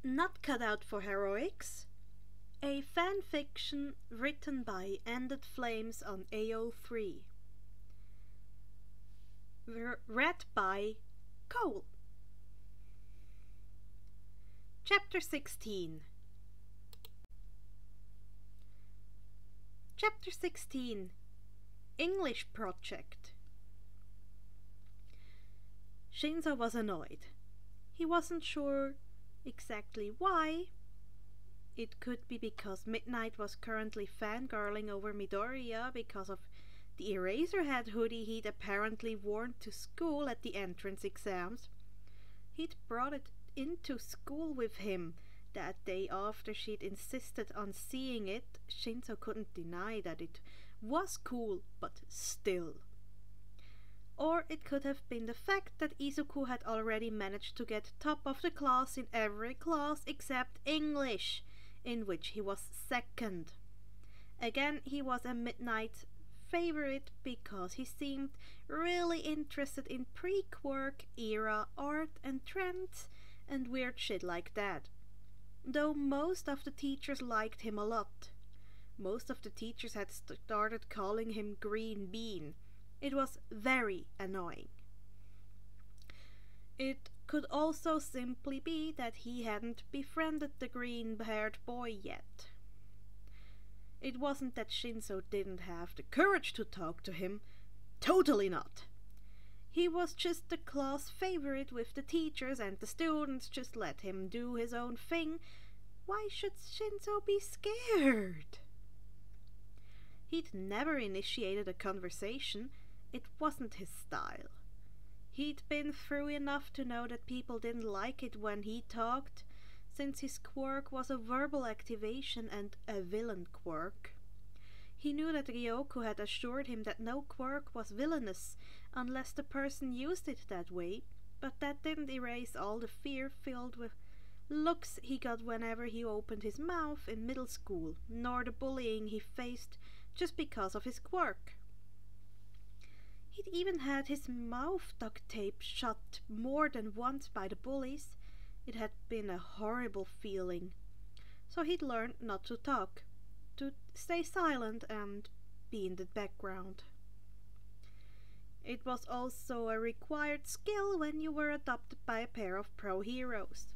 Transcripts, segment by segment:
Not cut out for heroics. A fanfiction written by Ended Flames on AO3. Read by Cole. Chapter 16. Chapter 16. English Project. Shinzo was annoyed. He wasn't sure exactly why. It could be because Midnight was currently fangirling over Midoriya because of the Eraserhead hoodie he'd apparently worn to school at the entrance exams. He'd brought it into school with him that day after she'd insisted on seeing it. Shinzo couldn't deny that it was cool, but still. Or it could have been the fact that Izuku had already managed to get top of the class in every class except English, in which he was second. Again, he was a Midnight favorite because he seemed really interested in pre-quirk era art and trends and weird shit like that. Though most of the teachers liked him a lot. Most of the teachers had started calling him Green Bean. It was very annoying. It could also simply be that he hadn't befriended the green-haired boy yet. It wasn't that Shinzo didn't have the courage to talk to him. Totally not. He was just the class favorite with the teachers, and the students just let him do his own thing. Why should Shinzo be scared? He'd never initiated a conversation. It wasn't his style. He'd been through enough to know that people didn't like it when he talked, since his quirk was a verbal activation and a villain quirk. He knew that Ryoko had assured him that no quirk was villainous unless the person used it that way, but that didn't erase all the fear filled with looks he got whenever he opened his mouth in middle school, nor the bullying he faced just because of his quirk. He'd even had his mouth duct taped shut more than once by the bullies. It had been a horrible feeling. So he'd learned not to talk, to stay silent and be in the background. It was also a required skill when you were adopted by a pair of pro heroes.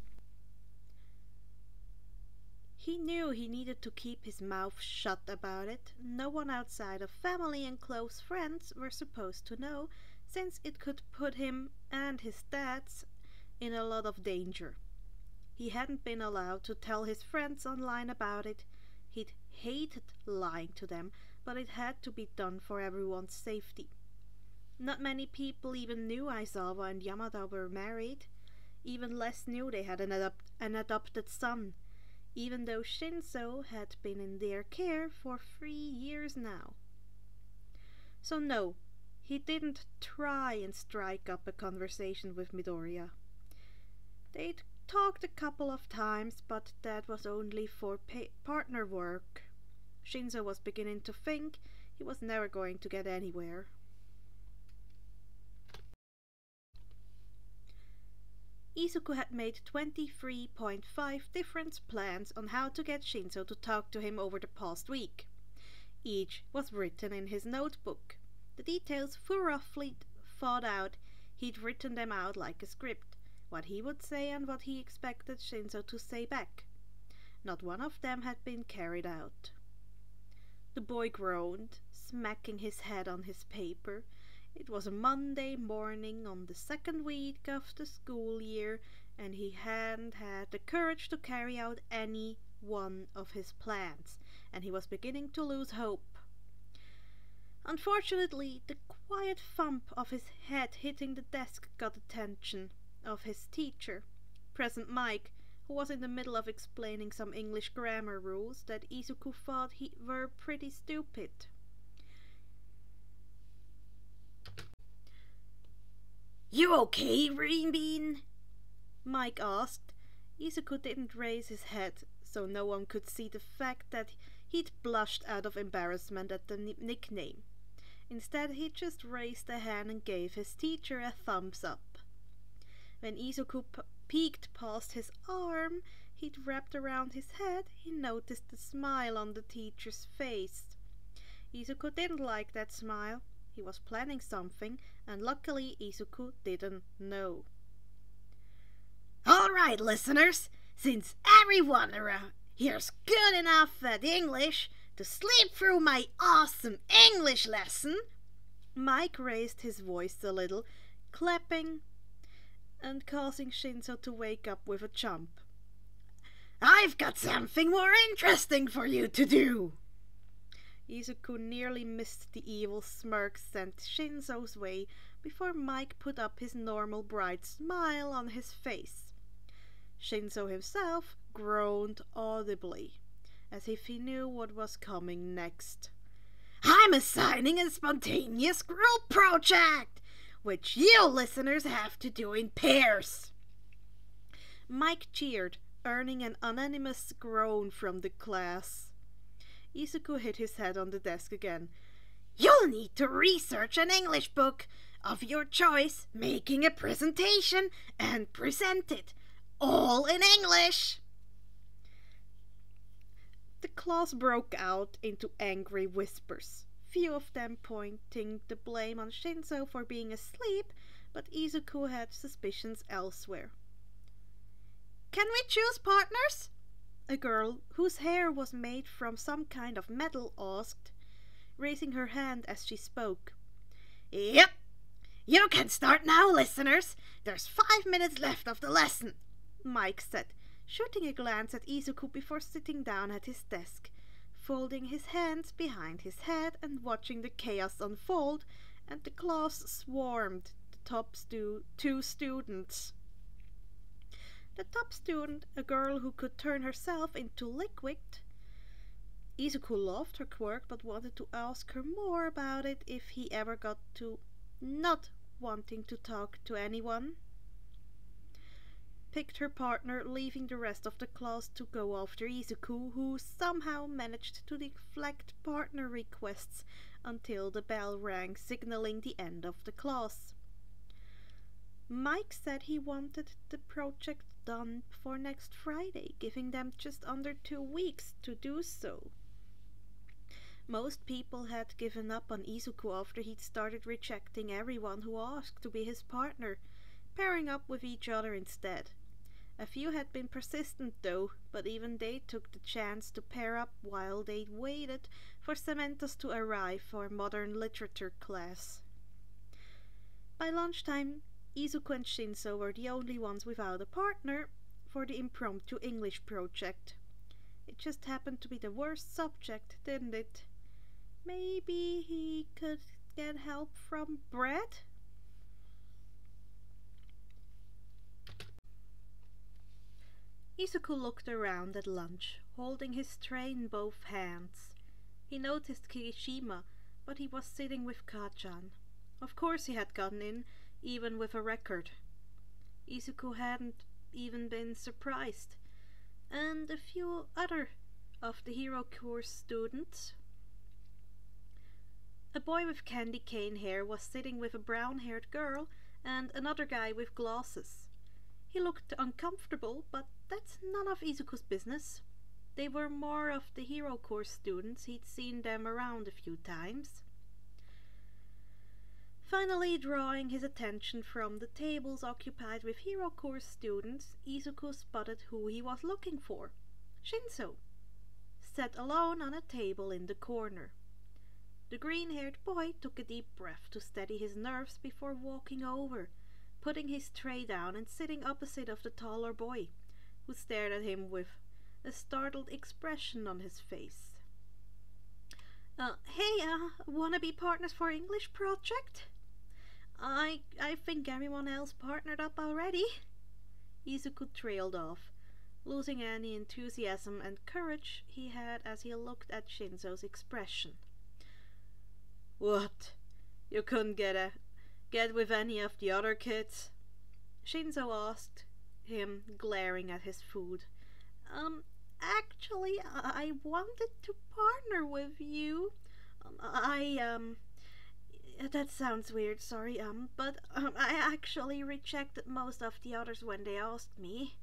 He knew he needed to keep his mouth shut about it. No one outside of family and close friends were supposed to know, since it could put him and his stats in a lot of danger. He hadn't been allowed to tell his friends online about it. He'd hated lying to them, but it had to be done for everyone's safety. Not many people even knew Aizawa and Yamada were married. Even less knew they had an adopted son, even though Shinzo had been in their care for 3 years now. So no, he didn't try and strike up a conversation with Midoriya. They'd talked a couple of times, but that was only for partner work. Shinzo was beginning to think he was never going to get anywhere. Izuku had made 23.5 different plans on how to get Shinzo to talk to him over the past week. Each was written in his notebook. The details were roughly thought out. He'd written them out like a script, what he would say and what he expected Shinzo to say back. Not one of them had been carried out. The boy groaned, smacking his head on his paper. It was a Monday morning on the second week of the school year, and he hadn't had the courage to carry out any one of his plans, and he was beginning to lose hope. Unfortunately, the quiet thump of his head hitting the desk got attention of his teacher, Present Mike, who was in the middle of explaining some English grammar rules that Izuku thought were pretty stupid. "You okay, Green Bean?" Mike asked. Izuku didn't raise his head, so no one could see the fact that he'd blushed out of embarrassment at the nickname. Instead, he just raised a hand and gave his teacher a thumbs up. When Izuku peeked past his arm, he'd wrapped around his head, he noticed the smile on the teacher's face. Izuku didn't like that smile. He was planning something, and luckily Izuku didn't know. Alright, listeners, since everyone around here's good enough at English to sleep through my awesome English lesson, Mike raised his voice a little, clapping and causing Shinzo to wake up with a jump. I've got something more interesting for you to do. Izuku nearly missed the evil smirk sent Shinzo's way before Mike put up his normal bright smile on his face. Shinzo himself groaned audibly, as if he knew what was coming next. I'm assigning a spontaneous group project, which you listeners have to do in pairs. Mike cheered, earning an unanimous groan from the class. Izuku hit his head on the desk again. You'll need to research an English book of your choice, making a presentation, and present it, all in English. The class broke out into angry whispers, few of them pointing the blame on Shinzo for being asleep, but Izuku had suspicions elsewhere. Can we choose partners? A girl, whose hair was made from some kind of metal, asked, raising her hand as she spoke. Yep. You can start now, listeners. There's 5 minutes left of the lesson, Mike said, shooting a glance at Izuku before sitting down at his desk, folding his hands behind his head and watching the chaos unfold, and the class swarmed the top two students. The top student, a girl who could turn herself into liquid. Izuku loved her quirk but wanted to ask her more about it if he ever got to not wanting to talk to anyone. Picked her partner, leaving the rest of the class to go after Izuku, who somehow managed to deflect partner requests until the bell rang, signaling the end of the class. Mike said he wanted the project done for next Friday, giving them just under 2 weeks to do so. Most people had given up on Izuku after he'd started rejecting everyone who asked to be his partner, pairing up with each other instead. A few had been persistent though, but even they took the chance to pair up while they waited for Samantha's to arrive for modern literature class. By lunchtime, Izuku and Shinzo were the only ones without a partner for the impromptu English project. It just happened to be the worst subject, didn't it? Maybe he could get help from Brad? Izuku looked around at lunch, holding his tray in both hands. He noticed Kirishima, but he was sitting with Kachan. Of course he had gotten in, even with a record. Izuku hadn't even been surprised. And a few other of the hero course students. A boy with candy cane hair was sitting with a brown-haired girl and another guy with glasses. He looked uncomfortable, but that's none of Izuku's business. They were more of the hero course students. He'd seen them around a few times. Finally, drawing his attention from the tables occupied with hero course students, Izuku spotted who he was looking for. Shinzo, sat alone on a table in the corner. The green-haired boy took a deep breath to steady his nerves before walking over, putting his tray down and sitting opposite of the taller boy, who stared at him with a startled expression on his face. Hey, wanna be partners for English project? I think everyone else partnered up already. Izuku trailed off, losing any enthusiasm and courage he had as he looked at Shinzo's expression. What? You couldn't get with any of the other kids? Shinzo asked him, glaring at his food. Actually, I wanted to partner with you. That sounds weird, sorry, but I actually rejected most of the others when they asked me.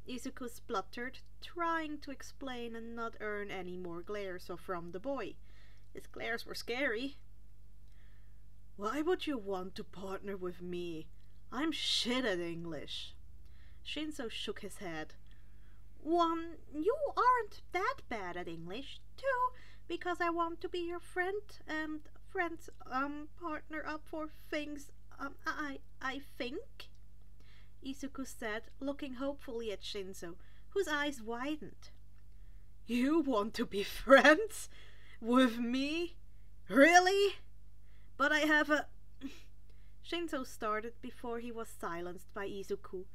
Izuku spluttered, trying to explain and not earn any more glares from the boy. His glares were scary. Why would you want to partner with me? I'm shit at English. Shinzo shook his head. One, you aren't that bad at English. Two, because I want to be your friend and partner up for things, I think, Izuku said, looking hopefully at Shinzo, whose eyes widened. You want to be friends? With me? Really? But I have a... Shinzo started before he was silenced by Izuku,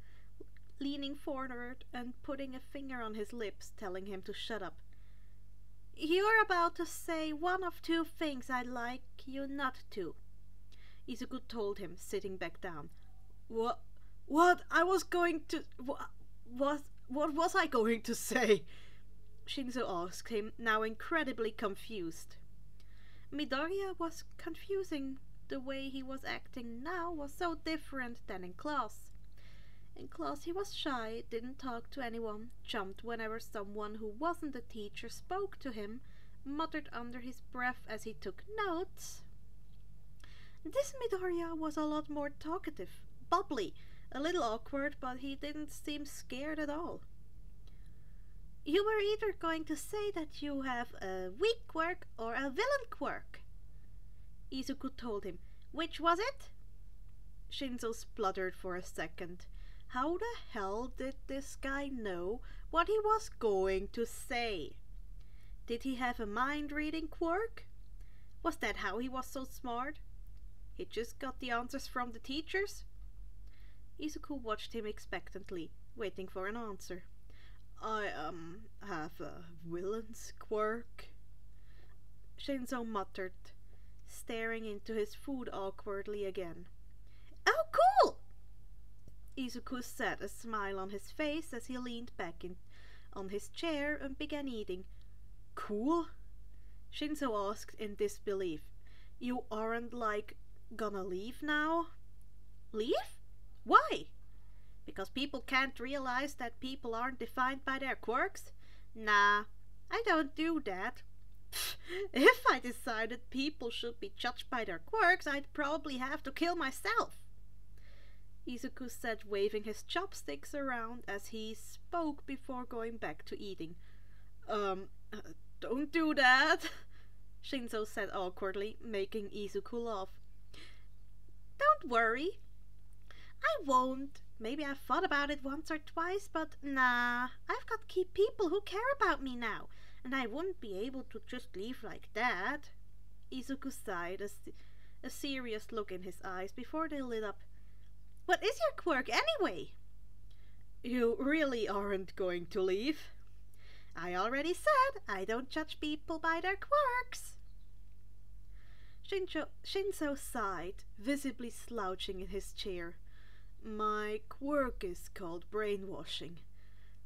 leaning forward and putting a finger on his lips, telling him to shut up. You're about to say one of two things I'd like you not to, Izuku told him, sitting back down. What I was going to... What was I going to say? Shinzo asked him, now incredibly confused. Midoriya was confusing. The way he was acting now was so different than in class. In class he was shy, didn't talk to anyone, jumped whenever someone who wasn't a teacher spoke to him, muttered under his breath as he took notes. This Midoriya was a lot more talkative, bubbly, a little awkward, but he didn't seem scared at all. You were either going to say that you have a weak quirk or a villain quirk, Izuku told him. Which was it? Shinzo spluttered for a second. How the hell did this guy know what he was going to say? Did he have a mind-reading quirk? Was that how he was so smart? He just got the answers from the teachers? Izuku watched him expectantly, waiting for an answer. I, have a villain's quirk, Shinzo muttered, staring into his food awkwardly again. Oh, cool! Izuku said, a smile on his face as he leaned back on his chair and began eating. Cool? Shinzo asked in disbelief. You aren't, gonna leave now? Leave? Why? Because people can't realize that people aren't defined by their quirks? Nah, I don't do that. If I decided people should be judged by their quirks, I'd probably have to kill myself, Izuku said, waving his chopsticks around as he spoke before going back to eating. Don't do that, Shinzo said awkwardly, making Izuku laugh. Don't worry. I won't. Maybe I've thought about it once or twice, but nah, I've got key people who care about me now, and I wouldn't be able to just leave like that. Izuku sighed, a serious look in his eyes before they lit up. What is your quirk anyway? You really aren't going to leave? I already said I don't judge people by their quirks. Shinzo sighed, visibly slouching in his chair. My quirk is called brainwashing.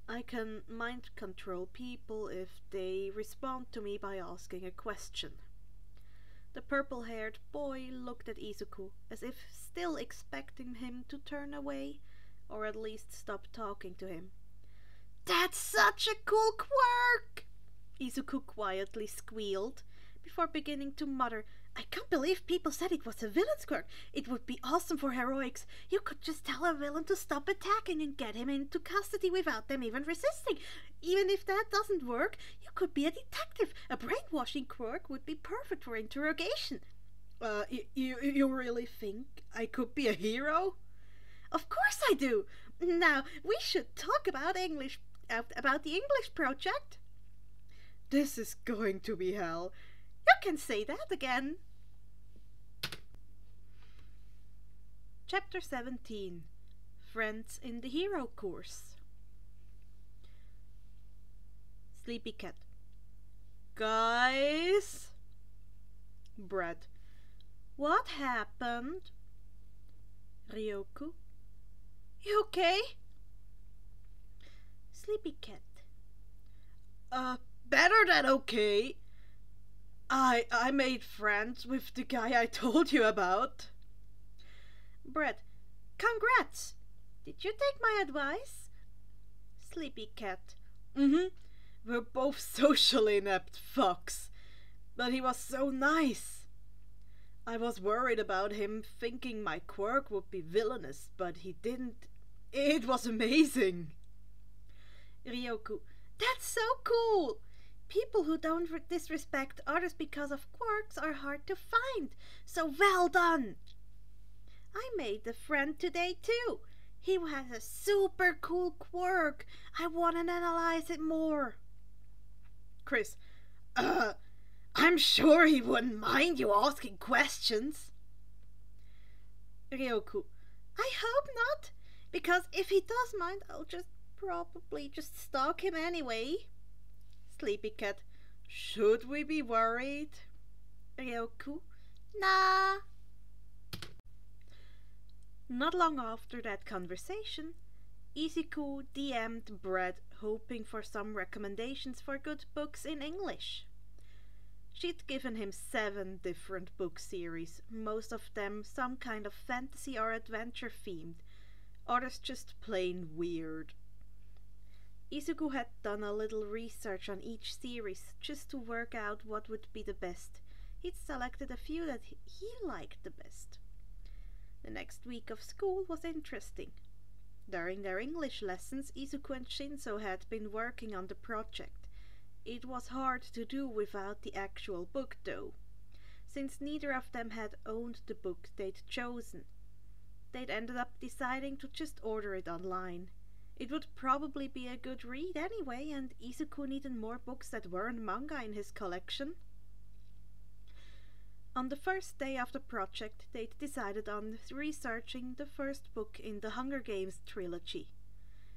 I can mind control people if they respond to me by asking a question. The purple-haired boy looked at Izuku, as if still expecting him to turn away, or at least stop talking to him. That's such a cool quirk! Izuku quietly squealed, before beginning to mutter, I can't believe people said it was a villain's quirk. It would be awesome for heroics. You could just tell a villain to stop attacking and get him into custody without them even resisting. Even if that doesn't work, you could be a detective. A brainwashing quirk would be perfect for interrogation. You really think I could be a hero? Of course I do. Now, we should talk about the English project. This is going to be hell. You can say that again. Chapter 17. Friends in the Hero Course. Sleepy Cat. Guys? Brad. What happened? Ryoku. You okay? Sleepy Cat. Better than okay. I made friends with the guy I told you about. Brett, congrats! Did you take my advice? Sleepy Cat. We're both socially inept fucks. But he was so nice. I was worried about him thinking my quirk would be villainous, but he didn't. It was amazing. Ryoku. That's so cool! People who don't disrespect others because of quirks are hard to find, so well done! I made a friend today too. He has a super cool quirk. I want to analyze it more. Chris. I'm sure he wouldn't mind you asking questions. Ryoku. I hope not, because if he does mind, I'll probably just stalk him anyway. Sleepy Cat. Should we be worried? Ryoku. Nah. Not long after that conversation, Izuku DM'd Brett hoping for some recommendations for good books in English. She'd given him 7 different book series, most of them some kind of fantasy or adventure themed, others just plain weird. Izuku had done a little research on each series just to work out what would be the best. He'd selected a few that he liked the best. The next week of school was interesting. During their English lessons, Izuku and Shinso had been working on the project. It was hard to do without the actual book though, since neither of them had owned the book they'd chosen. They'd ended up deciding to just order it online. It would probably be a good read anyway, and Izuku needed more books that weren't manga in his collection. On the first day of the project, they'd decided on researching the first book in the Hunger Games trilogy.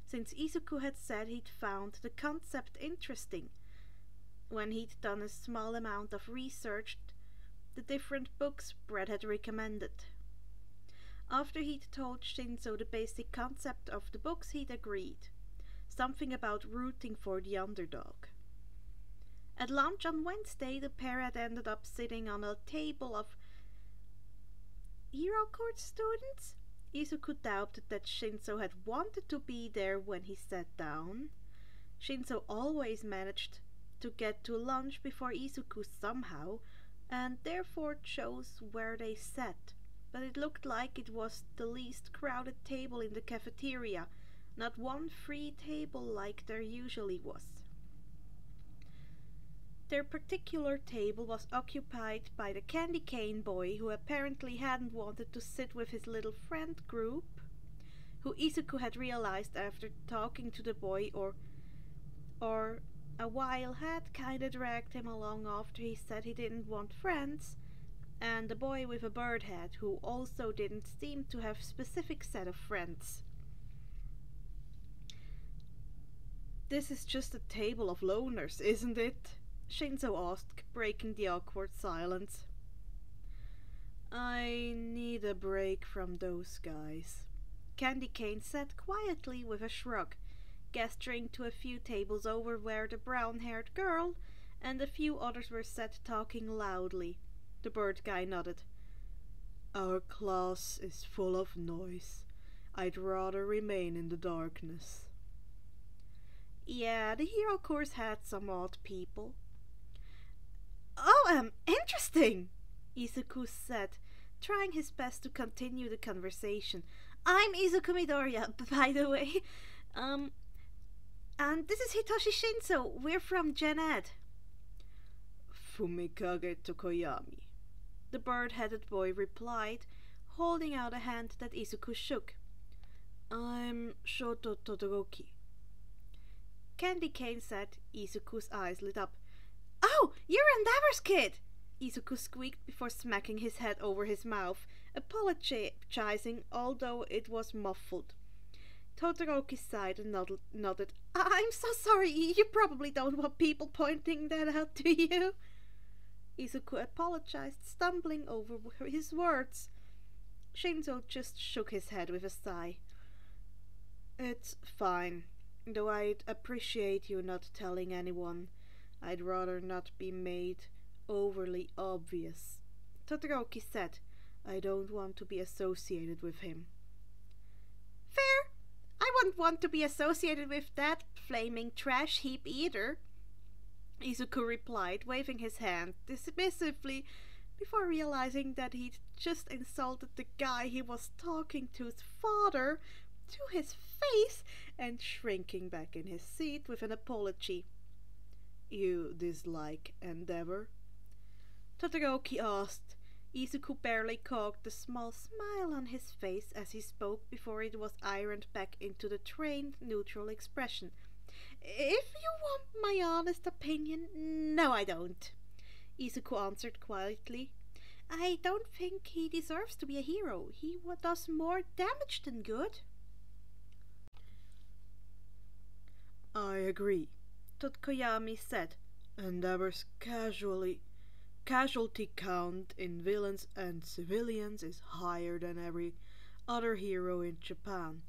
Since Izuku had said he'd found the concept interesting, when he'd done a small amount of research, the different books Brett had recommended. After he'd told Shinso the basic concept of the books, he'd agreed. Something about rooting for the underdog. At lunch on Wednesday, the pair had ended up sitting on a table of Hero Court students. Izuku doubted that Shinso had wanted to be there when he sat down. Shinso always managed to get to lunch before Izuku somehow, and therefore chose where they sat. But it looked like it was the least crowded table in the cafeteria, not one free table like there usually was. Their particular table was occupied by the candy cane boy, who apparently hadn't wanted to sit with his little friend group, who Izuku had realized after talking to the boy or a while had kinda dragged him along after he said he didn't want friends, and the boy with a bird head, who also didn't seem to have a specific set of friends. This is just a table of loners, isn't it? Shinso asked, breaking the awkward silence. I need a break from those guys. Candy Cane said quietly with a shrug, gesturing to a few tables over where the brown-haired girl and a few others were sat talking loudly. The bird guy nodded. Our class is full of noise. I'd rather remain in the darkness. Yeah, the hero course had some odd people. Oh, interesting, Izuku said, trying his best to continue the conversation. I'm Izuku Midoriya, by the way. And this is Hitoshi Shinso. We're from Gen Ed. Fumikage Tokoyami, the bird-headed boy replied, holding out a hand that Izuku shook. I'm Shoto Todoroki. Candy Cane said. Izuku's eyes lit up. Oh, you're Endeavor's kid! Izuku squeaked before smacking his head over his mouth, apologizing although it was muffled. Todoroki sighed and nodded. I'm so sorry, you probably don't want people pointing that out to you. Izuku apologized, stumbling over his words. Shinso just shook his head with a sigh. It's fine, though I'd appreciate you not telling anyone. I'd rather not be made overly obvious. Todoroki said, I don't want to be associated with him. Fair. I wouldn't want to be associated with that flaming trash heap either, Izuku replied, waving his hand dismissively before realizing that he'd just insulted the guy he was talking to's father to his face and shrinking back in his seat with an apology. You dislike Endeavor? Todoroki asked. Izuku barely caught the small smile on his face as he spoke before it was ironed back into the trained, neutral expression. If you want my honest opinion, no I don't, Izuku answered quietly. I don't think he deserves to be a hero. He does more damage than good. I agree, Totkoyami said. Endeavor's casualty count in villains and civilians is higher than every other hero in Japan.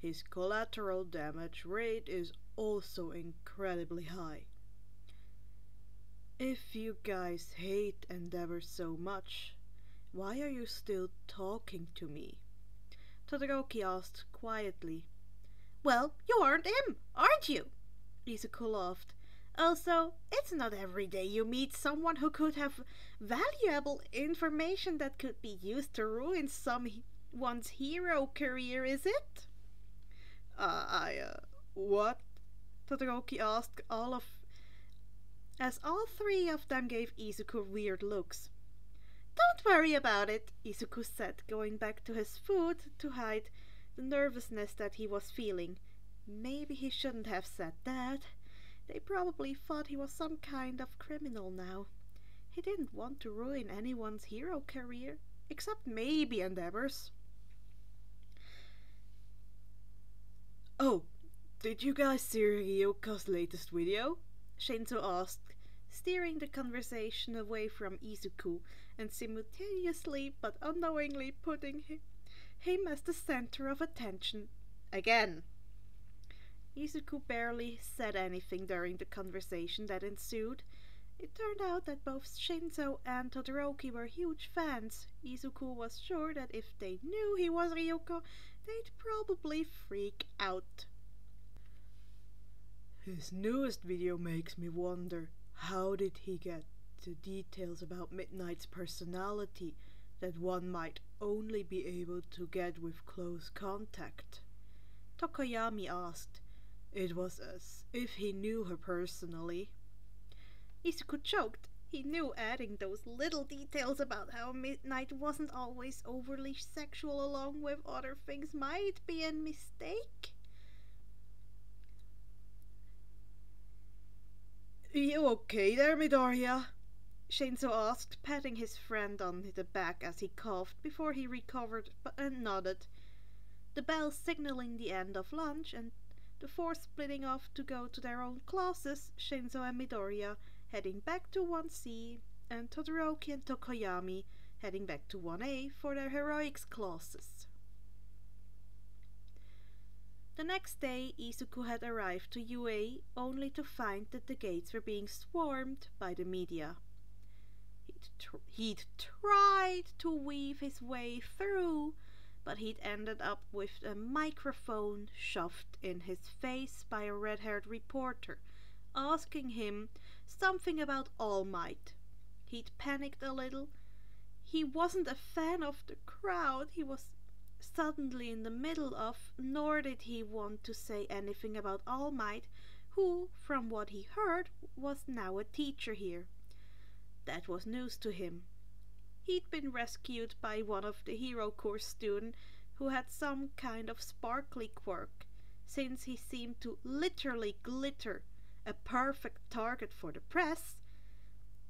His collateral damage rate is also incredibly high. If you guys hate Endeavor so much, why are you still talking to me? Todoroki asked quietly. Well, you aren't him, aren't you? Izuku laughed. Also, it's not every day you meet someone who could have valuable information that could be used to ruin someone's hero career, is it? What? Todoroki asked as all three of them gave Izuku weird looks. Don't worry about it, Izuku said, going back to his food to hide the nervousness that he was feeling. Maybe he shouldn't have said that. They probably thought he was some kind of criminal now. He didn't want to ruin anyone's hero career, except maybe Endeavor's. Oh, did you guys see Ryoka's latest video? Shinzo asked, steering the conversation away from Izuku and simultaneously but unknowingly putting him as the center of attention. Again. Izuku barely said anything during the conversation that ensued. It turned out that both Shinzo and Todoroki were huge fans. Izuku was sure that if they knew he was Ryoka, they'd probably freak out. His newest video makes me wonder, how did he get the details about Midnight's personality that one might only be able to get with close contact? Tokoyami asked. It was as if he knew her personally. Izuku choked. He knew adding those little details about how Midnight wasn't always overly sexual along with other things might be a mistake. You okay there, Midoriya? Shinzo asked, patting his friend on the back as he coughed before he recovered and nodded. The bell signaling the end of lunch and the four splitting off to go to their own classes, Shinzo and Midoriya heading back to 1C, and Todoroki and Tokoyami heading back to 1A for their heroics classes. The next day, Izuku had arrived to UA only to find that the gates were being swarmed by the media. He'd tried to weave his way through, but he'd ended up with a microphone shoved in his face by a red-haired reporter, asking him something about All Might. He'd panicked a little. He wasn't a fan of the crowd he was suddenly in the middle of, nor did he want to say anything about All Might, who, from what he heard, was now a teacher here. That was news to him. He'd been rescued by one of the hero course students who had some kind of sparkly quirk, since he seemed to literally glitter, a perfect target for the press.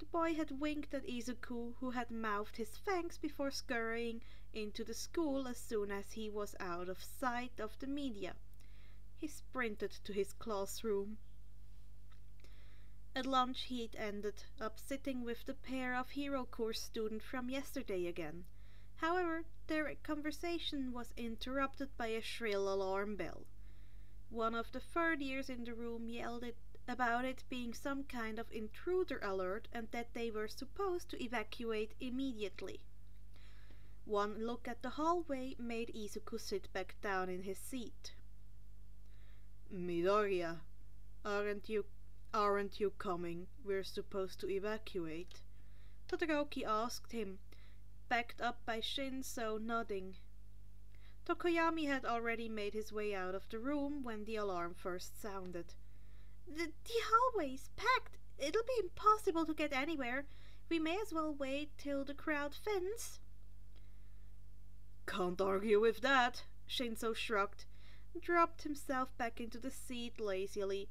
The boy had winked at Izuku, who had mouthed his thanks before scurrying into the school as soon as he was out of sight of the media. He sprinted to his classroom. At lunch he'd ended up sitting with the pair of hero course students from yesterday again. However, their conversation was interrupted by a shrill alarm bell. One of the third years in the room yelled about it being some kind of intruder alert and that they were supposed to evacuate immediately. One look at the hallway made Izuku sit back down in his seat. Midoriya, aren't you coming? We're supposed to evacuate. Todoroki asked him, backed up by Shinso nodding. Tokoyami had already made his way out of the room when the alarm first sounded. The hallway's packed. It'll be impossible to get anywhere. We may as well wait till the crowd thins. Can't argue with that, Shinso shrugged, dropped himself back into the seat lazily,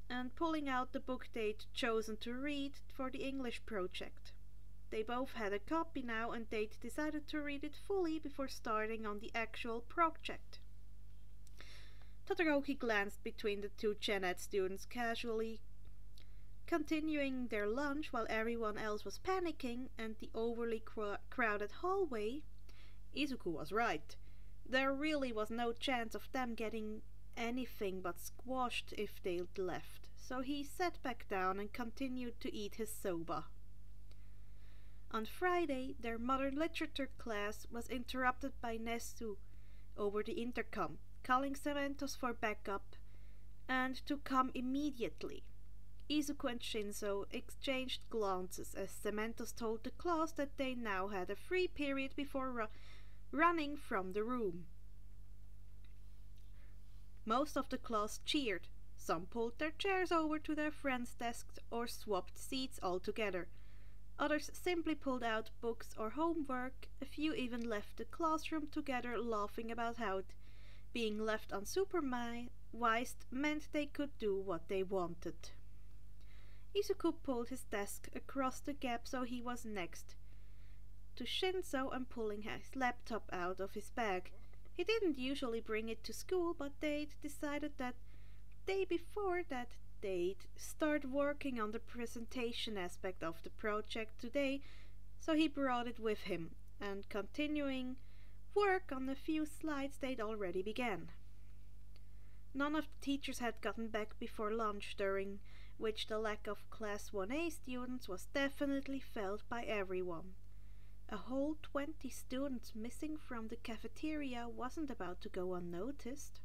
and pulling out the book they'd chosen to read for the English project. They both had a copy now, and they'd decided to read it fully before starting on the actual project. Todoroki glanced between the two Gen Ed students casually, continuing their lunch while everyone else was panicking and the overly crowded hallway. Izuku was right. There really was no chance of them getting anything but squashed if they'd left, so he sat back down and continued to eat his soba. On Friday, their modern literature class was interrupted by Nesu over the intercom, calling Cementos for backup and to come immediately. Izuku and Shinso exchanged glances as Cementos told the class that they now had a free period before running from the room. Most of the class cheered. Some pulled their chairs over to their friends' desks or swapped seats altogether. Others simply pulled out books or homework. A few even left the classroom together, laughing about how being left unsupervised meant they could do what they wanted. Izuku pulled his desk across the gap so he was next to Shinso and pulling his laptop out of his bag. He didn't usually bring it to school, but they'd decided that day before that they'd start working on the presentation aspect of the project today, so he brought it with him, and continuing work on a few slides they'd already began. None of the teachers had gotten back before lunch, during which the lack of Class 1A students was definitely felt by everyone. A whole 20 students missing from the cafeteria wasn't about to go unnoticed.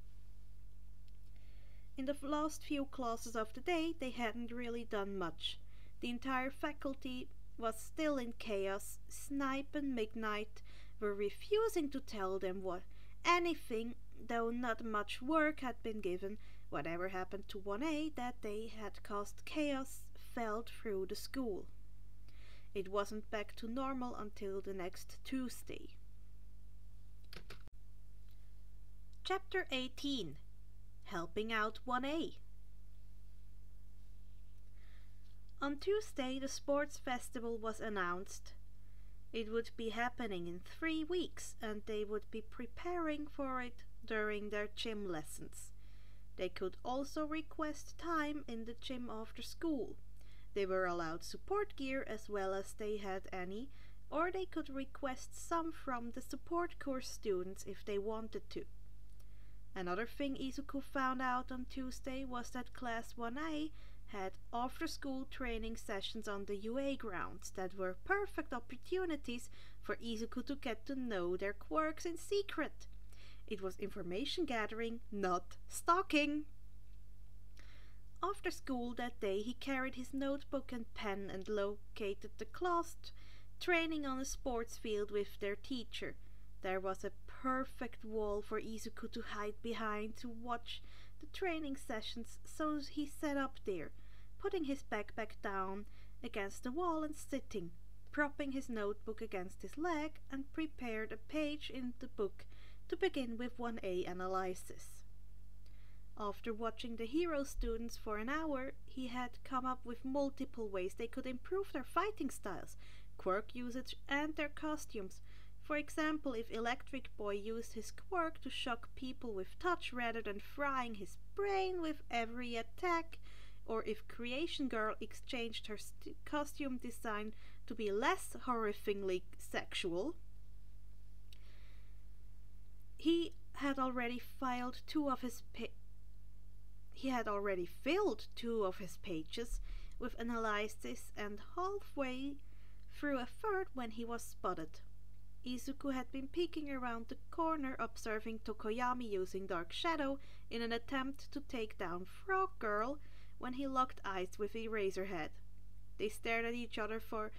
In the last few classes of the day, they hadn't really done much. The entire faculty was still in chaos. Snipe and Midnight were refusing to tell them anything, though not much work had been given. Whatever happened to 1A that day had caused chaos felt through the school. It wasn't back to normal until the next Tuesday. Chapter 18. Helping out 1A. On Tuesday, the sports festival was announced. It would be happening in 3 weeks, and they would be preparing for it during their gym lessons. They could also request time in the gym after school. They were allowed support gear as well as they had any, or they could request some from the support course students if they wanted to. Another thing Izuku found out on Tuesday was that Class 1A had after-school training sessions on the UA grounds that were perfect opportunities for Izuku to get to know their quirks in secret. It was information gathering, not stalking. After school that day, he carried his notebook and pen and located the class training on a sports field with their teacher. There was a perfect wall for Izuku to hide behind to watch the training sessions, so he sat up there, putting his backpack down against the wall and sitting, propping his notebook against his leg, and prepared a page in the book to begin with 1A analysis. After watching the hero students for an hour, he had come up with multiple ways they could improve their fighting styles, quirk usage, and their costumes. For example, if Electric Boy used his quirk to shock people with touch rather than frying his brain with every attack, or if Creation Girl exchanged her costume design to be less horrifyingly sexual. He had already filled two of his pages with analysis, and halfway through a third when he was spotted. Izuku had been peeking around the corner, observing Tokoyami using Dark Shadow in an attempt to take down Frog Girl when he locked eyes with Eraserhead. They stared at each other for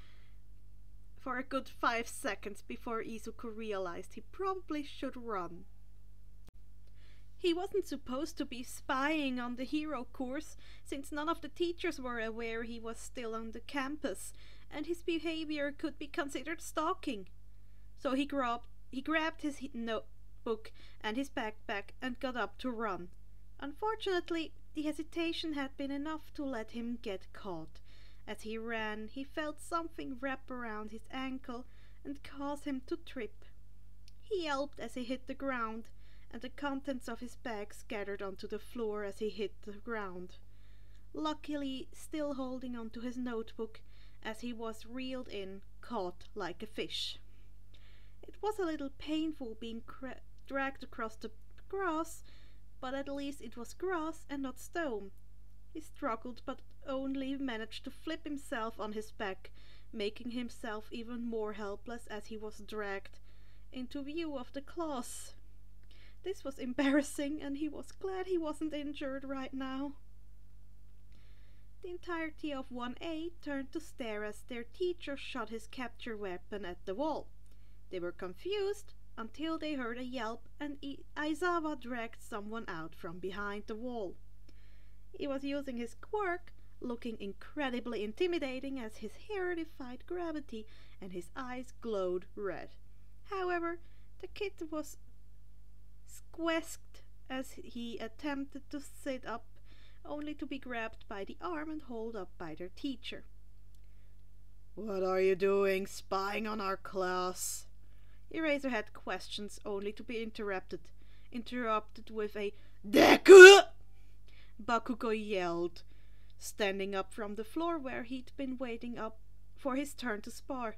a good 5 seconds before Izuku realized he probably should run. He wasn't supposed to be spying on the hero course, since none of the teachers were aware he was still on the campus, and his behavior could be considered stalking. So he grabbed his notebook and his backpack and got up to run. Unfortunately, the hesitation had been enough to let him get caught. As he ran, he felt something wrap around his ankle and cause him to trip. He yelped as he hit the ground, and the contents of his bag scattered onto the floor as he hit the ground. Luckily, still holding onto his notebook, as he was reeled in, caught like a fish. It was a little painful being dragged across the grass, but at least it was grass and not stone. He struggled, but only managed to flip himself on his back, making himself even more helpless as he was dragged into view of the class. This was embarrassing, and he was glad he wasn't injured right now. The entirety of 1A turned to stare as their teacher shot his capture weapon at the wall. They were confused until they heard a yelp and Aizawa dragged someone out from behind the wall. He was using his quirk, looking incredibly intimidating as his hair defied gravity and his eyes glowed red. However, the kid was squeezed as he attempted to sit up, only to be grabbed by the arm and hauled up by their teacher. "What are you doing, spying on our class?" Eraserhead questions, only to be interrupted with a "Deku!" Bakugo yelled, standing up from the floor where he'd been waiting up for his turn to spar.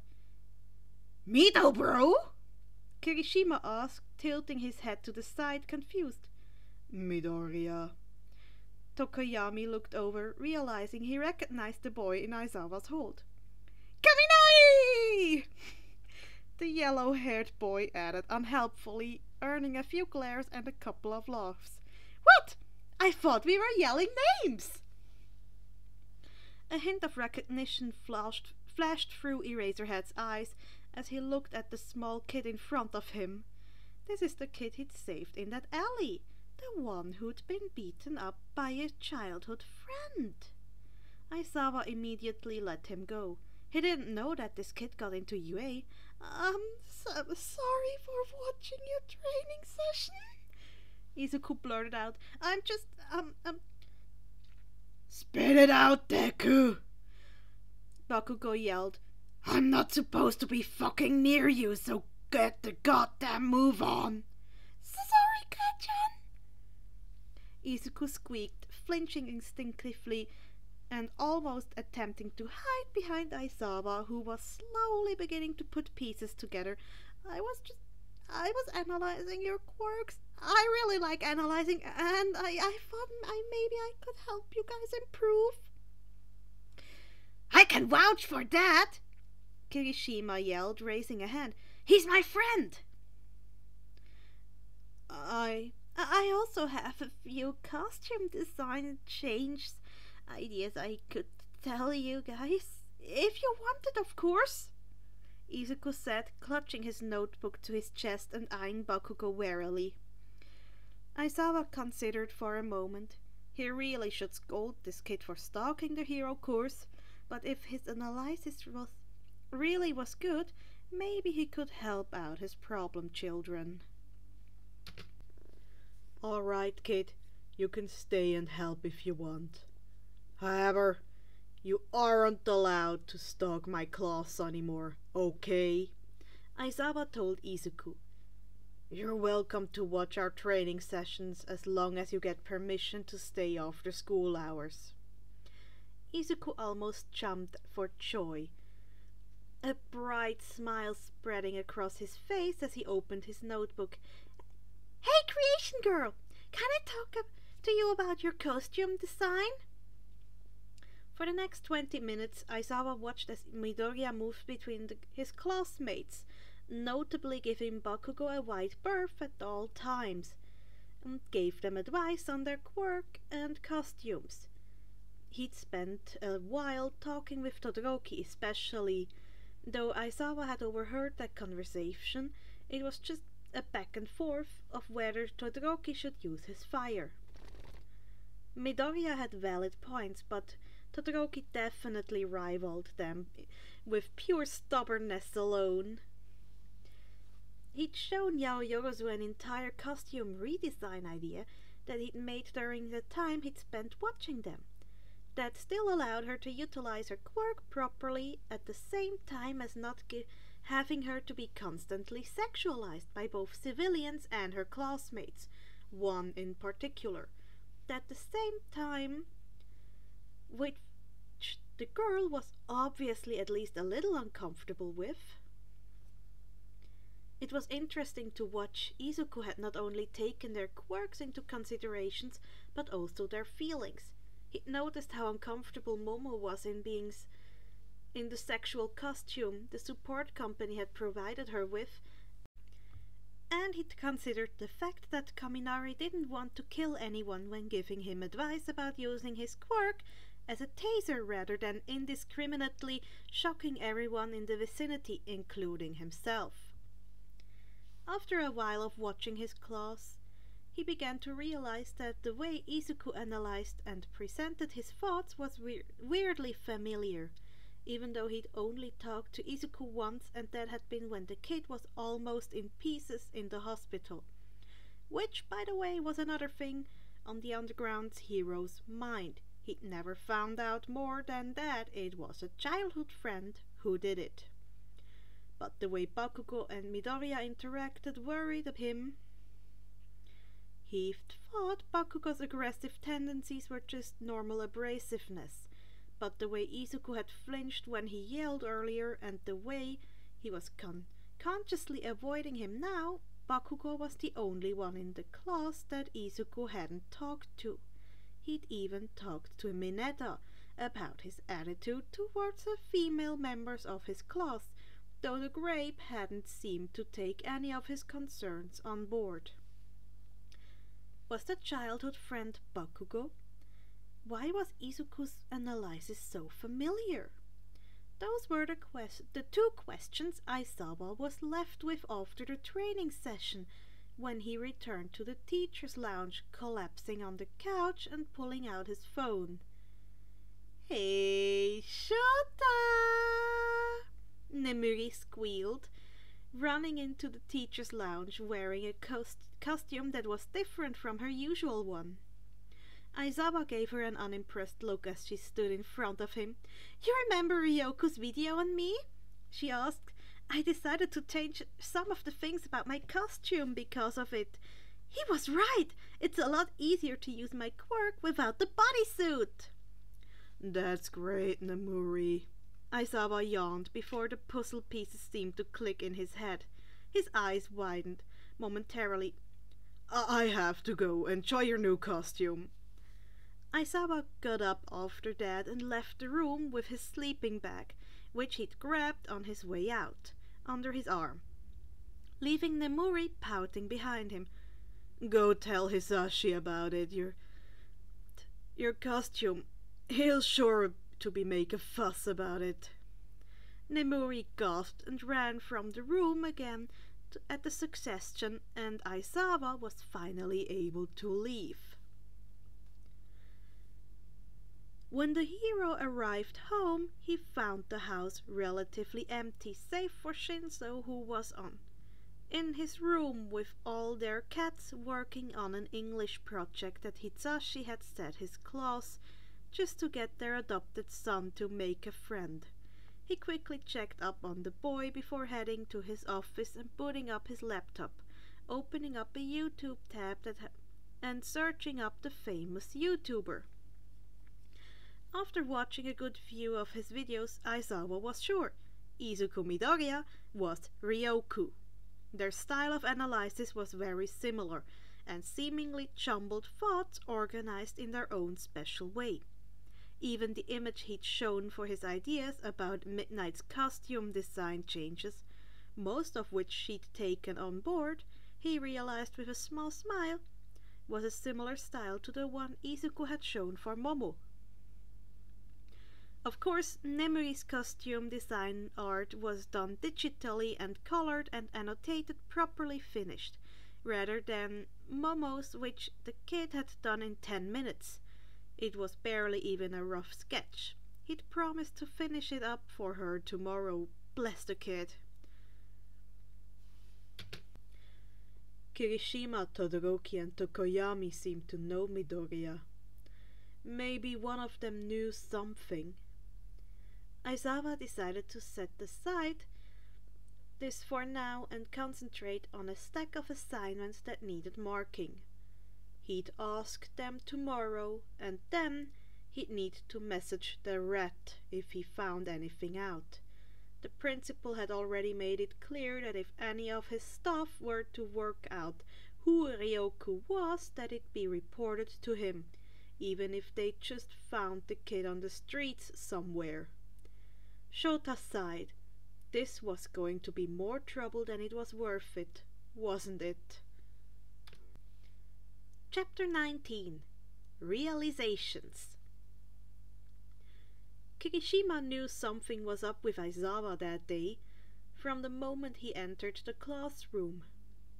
"Mito, bro?" Kirishima asked, tilting his head to the side, confused. "Midoriya." Tokoyami looked over, realizing he recognized the boy in Aizawa's hold. "Kaminari!" The yellow-haired boy added unhelpfully, earning a few glares and a couple of laughs. "What? I thought we were yelling names!" A hint of recognition flashed through Eraserhead's eyes as he looked at the small kid in front of him. This is the kid he'd saved in that alley, the one who'd been beaten up by a childhood friend. Aizawa immediately let him go. He didn't know that this kid got into UA. Sorry for watching your training session," Izuku blurted out. "I'm just, "Spit it out, Deku!" Bakugo yelled. "I'm not supposed to be fucking near you, so get the goddamn move on." "Sorry, Kachan." Izuku squeaked, flinching instinctively and almost attempting to hide behind Aizawa, who was slowly beginning to put pieces together. I was analyzing your quirks. I really like analyzing, and I thought maybe I could help you guys improve." "I can vouch for that," Kirishima yelled, raising a hand. "He's my friend." I also have a few costume design change ideas I could tell you guys. If you wanted, of course," Izuku said, clutching his notebook to his chest and eyeing Bakugo warily. Aizawa considered for a moment. He really should scold this kid for stalking the hero course, but if his analysis was good, maybe he could help out his problem children. "All right, kid. You can stay and help if you want. However, you aren't allowed to stalk my class anymore, okay?" Aizawa told Izuku. "You're welcome to watch our training sessions as long as you get permission to stay after school hours." Izuku almost jumped for joy, a bright smile spreading across his face as he opened his notebook. "Hey, Creation Girl! Can I talk to you about your costume design?" For the next 20 minutes, Aizawa watched as Midoriya moved between his classmates, notably giving Bakugo a wide berth at all times, and gave them advice on their quirk and costumes. He'd spent a while talking with Todoroki, especially. Though Aizawa had overheard that conversation, it was just a back and forth of whether Todoroki should use his fire. Midoriya had valid points, but Todoroki definitely rivaled them with pure stubbornness alone. He'd shown Yaoyorozu an entire costume redesign idea that he'd made during the time he'd spent watching them, that still allowed her to utilize her quirk properly at the same time as not having her to be constantly sexualized by both civilians and her classmates, one in particular, at the same time which the girl was obviously at least a little uncomfortable with. It was interesting to watch. Izuku had not only taken their quirks into considerations, but also their feelings. He'd noticed how uncomfortable Momo was in being in the sexual costume the support company had provided her with, and he'd considered the fact that Kaminari didn't want to kill anyone when giving him advice about using his quirk as a taser rather than indiscriminately shocking everyone in the vicinity, including himself. After a while of watching his class, he began to realize that the way Izuku analyzed and presented his thoughts was weirdly familiar, even though he'd only talked to Izuku once, and that had been when the kid was almost in pieces in the hospital. Which, by the way, was another thing on the Underground's hero's mind. He'd never found out more than that it was a childhood friend who did it. But the way Bakugo and Midoriya interacted worried him. He thought Bakugo's aggressive tendencies were just normal abrasiveness, but the way Izuku had flinched when he yelled earlier and the way he was consciously avoiding him now, Bakugo was the only one in the class that Izuku hadn't talked to. He'd even talked to Mineta about his attitude towards the female members of his class, though the grape hadn't seemed to take any of his concerns on board. Was the childhood friend Bakugo? Why was Izuku's analysis so familiar? Those were the two questions Aizawa was left with after the training session, when he returned to the teacher's lounge, collapsing on the couch and pulling out his phone. "Hey, Shota!" Nemuri squealed, running into the teacher's lounge wearing a costume that was different from her usual one. Aizawa gave her an unimpressed look as she stood in front of him. "You remember Ryoku's video on me?" she asked. "I decided to change some of the things about my costume because of it. He was right. It's a lot easier to use my quirk without the bodysuit." "That's great, Nemuri." Aizawa yawned before the puzzle pieces seemed to click in his head. His eyes widened momentarily. "I have to go. Enjoy your new costume." Aizawa got up after that and left the room with his sleeping bag, which he'd grabbed on his way out, under his arm, leaving Nemuri pouting behind him. "Go tell Hisashi about it. Your costume. He'll sure to make a fuss about it." Nemuri gasped and ran from the room again at the suggestion, and Aizawa was finally able to leave. When the hero arrived home, he found the house relatively empty, save for Shinzo, who was in his room with all their cats working on an English project that Hisashi had set his class just to get their adopted son to make a friend. He quickly checked up on the boy before heading to his office and booting up his laptop, opening up a YouTube tab and searching up the famous YouTuber. After watching a good few of his videos, Aizawa was sure Izuku Midoriya was Ryoku. Their style of analysis was very similar, and seemingly jumbled thoughts organized in their own special way. Even the image he'd shown for his ideas about Midnight's costume design changes most of which she'd taken on board, he realized with a small smile, was a similar style to the one Izuku had shown for Momo. Of course, Nemuri's costume design art was done digitally and colored and annotated properly finished, rather than Momo's, which the kid had done in 10 minutes. It was barely even a rough sketch. He'd promised to finish it up for her tomorrow, bless the kid. Kirishima, Todoroki and Tokoyami seemed to know Midoriya. Maybe one of them knew something. Aizawa decided to set aside this for now and concentrate on a stack of assignments that needed marking. He'd ask them tomorrow, and then he'd need to message the rat if he found anything out. The principal had already made it clear that if any of his staff were to work out who Ryoku was, that it be reported to him, even if they just found the kid on the streets somewhere. Shota sighed. This was going to be more trouble than it was worth it, wasn't it? Chapter 19. Realizations. Kirishima knew something was up with Aizawa that day, from the moment he entered the classroom.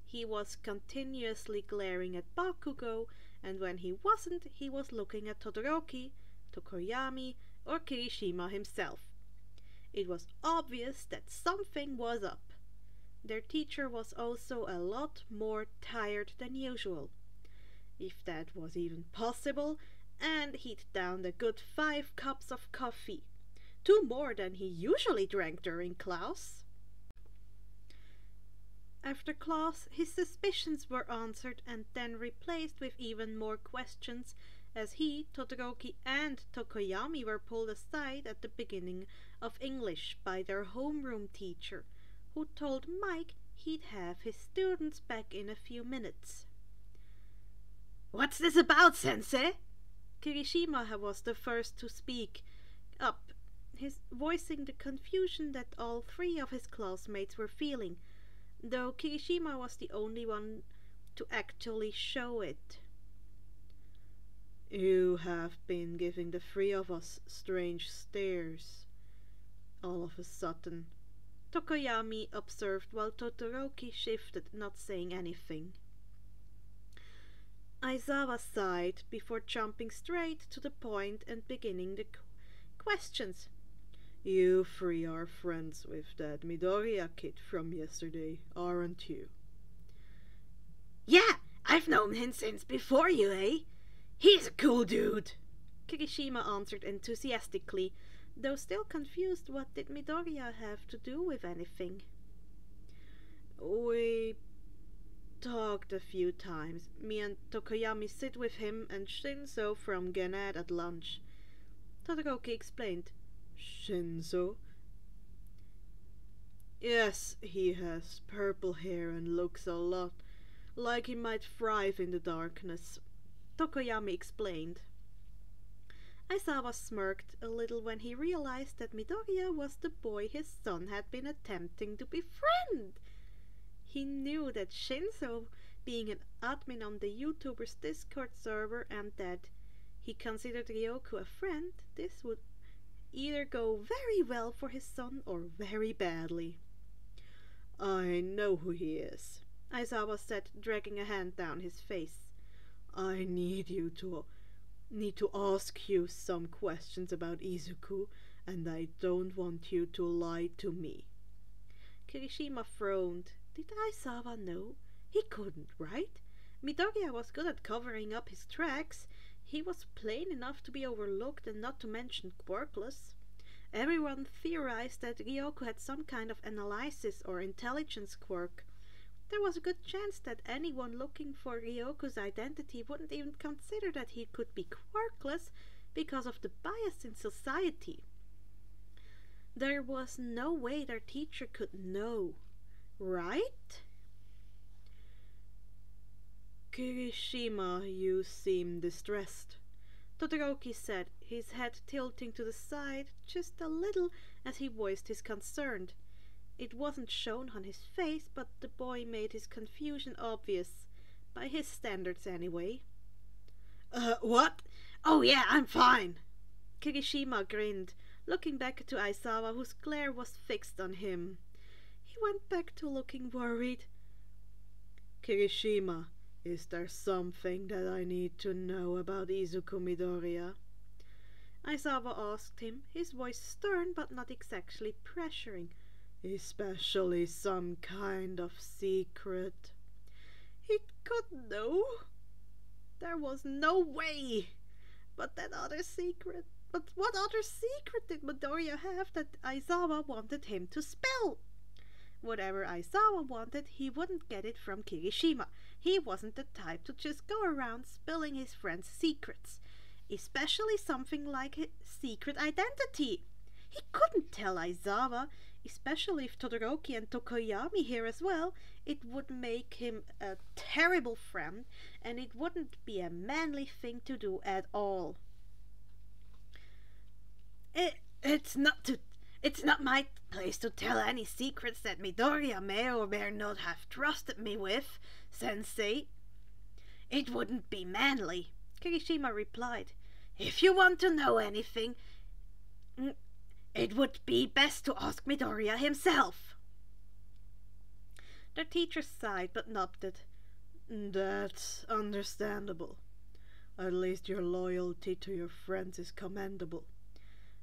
He was continuously glaring at Bakugo, and when he wasn't, he was looking at Todoroki, Tokoyami, or Kirishima himself. It was obvious that something was up. Their teacher was also a lot more tired than usual, if that was even possible, and he'd downed a good 5 cups of coffee, 2 more than he usually drank during class. After class, his suspicions were answered and then replaced with even more questions, as he, Todoroki, and Tokoyami were pulled aside at the beginning of English by their homeroom teacher, who told Mike he'd have his students back in a few minutes. "What's this about, Sensei?" Kirishima was the first to speak up, voicing the confusion that all 3 of his classmates were feeling, though Kirishima was the only one to actually show it. "You have been giving the 3 of us strange stares." All of a sudden, Tokoyami observed while Todoroki shifted, not saying anything. Aizawa sighed before jumping straight to the point and beginning the questions. "You 3 are friends with that Midoriya kid from yesterday, aren't you?" "Yeah, I've known him since before you, eh? He's a cool dude," Kirishima answered enthusiastically, though still confused. What did Midoriya have to do with anything? "We talked a few times. Me and Tokoyami sit with him and Shinzo from Gennad at lunch," Todoroki explained. "Shinzo?" "Yes, he has purple hair and looks a lot like he might thrive in the darkness," Tokoyami explained. Aizawa smirked a little when he realized that Midoriya was the boy his son had been attempting to befriend. He knew that Shinzo being an admin on the YouTuber's Discord server and that he considered Ryoku a friend, this would either go very well for his son or very badly. "I know who he is," Aizawa said, dragging a hand down his face. "I need to ask you some questions about Izuku, and I don't want you to lie to me." Kirishima frowned. Did Aizawa know? He couldn't, right? Midoriya was good at covering up his tracks. He was plain enough to be overlooked and not to mention quirkless. Everyone theorized that Ryoku had some kind of analysis or intelligence quirk. There was a good chance that anyone looking for Ryoku's identity wouldn't even consider that he could be quirkless because of the bias in society. There was no way their teacher could know, right? "Kirishima, you seem distressed," Todoroki said, his head tilting to the side just a little as he voiced his concern. It wasn't shown on his face, but the boy made his confusion obvious, by his standards anyway. What? Oh yeah, I'm fine. Kirishima grinned, looking back to Aizawa, whose glare was fixed on him. He went back to looking worried. Kirishima, is there something that I need to know about Izuku Midoriya? Aizawa asked him, his voice stern but not exactly pressuring. Especially some kind of secret. He could know. There was no way. But what other secret did Midoriya have that Aizawa wanted him to spill? Whatever Aizawa wanted, he wouldn't get it from Kirishima. He wasn't the type to just go around spilling his friends' secrets, especially something like his secret identity. He couldn't tell Aizawa, especially if Todoroki and Tokoyami here as well. It would make him a terrible friend, and it wouldn't be a manly thing to do at all. It's not my place to tell any secrets that Midoriya may or may not have trusted me with, Sensei. It wouldn't be manly, Kirishima replied. If you want to know anything, it would be best to ask Midoriya himself. The teacher sighed but nodded. That's understandable. At least your loyalty to your friends is commendable.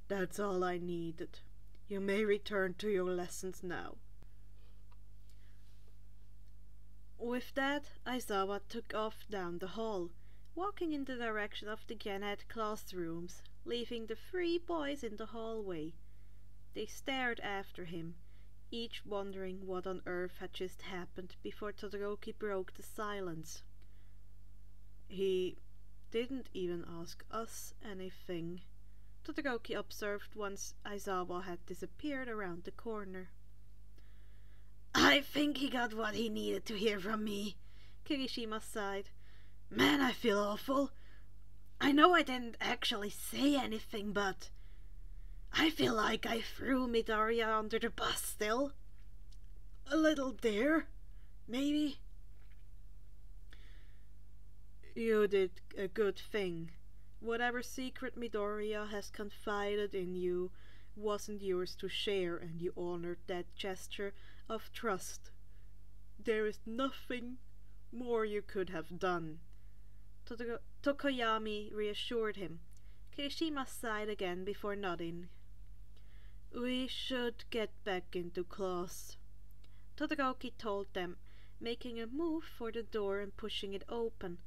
That's all I needed. You may return to your lessons now. With that, Aizawa took off down the hall, walking in the direction of the Genet classrooms, leaving the three boys in the hallway. They stared after him, each wondering what on earth had just happened before Todoroki broke the silence. He didn't even ask us anything, Todoroki observed once Aizawa had disappeared around the corner. I think he got what he needed to hear from me, Kirishima sighed. Man, I feel awful. I know I didn't actually say anything, but I feel like I threw Midoriya under the bus still. A little dare, maybe. You did a good thing. Whatever secret Midoriya has confided in you wasn't yours to share, and you honored that gesture of trust. There is nothing more you could have done. Tokoyami reassured him. Kirishima sighed again before nodding. We should get back into class, Todoroki told them, making a move for the door and pushing it open,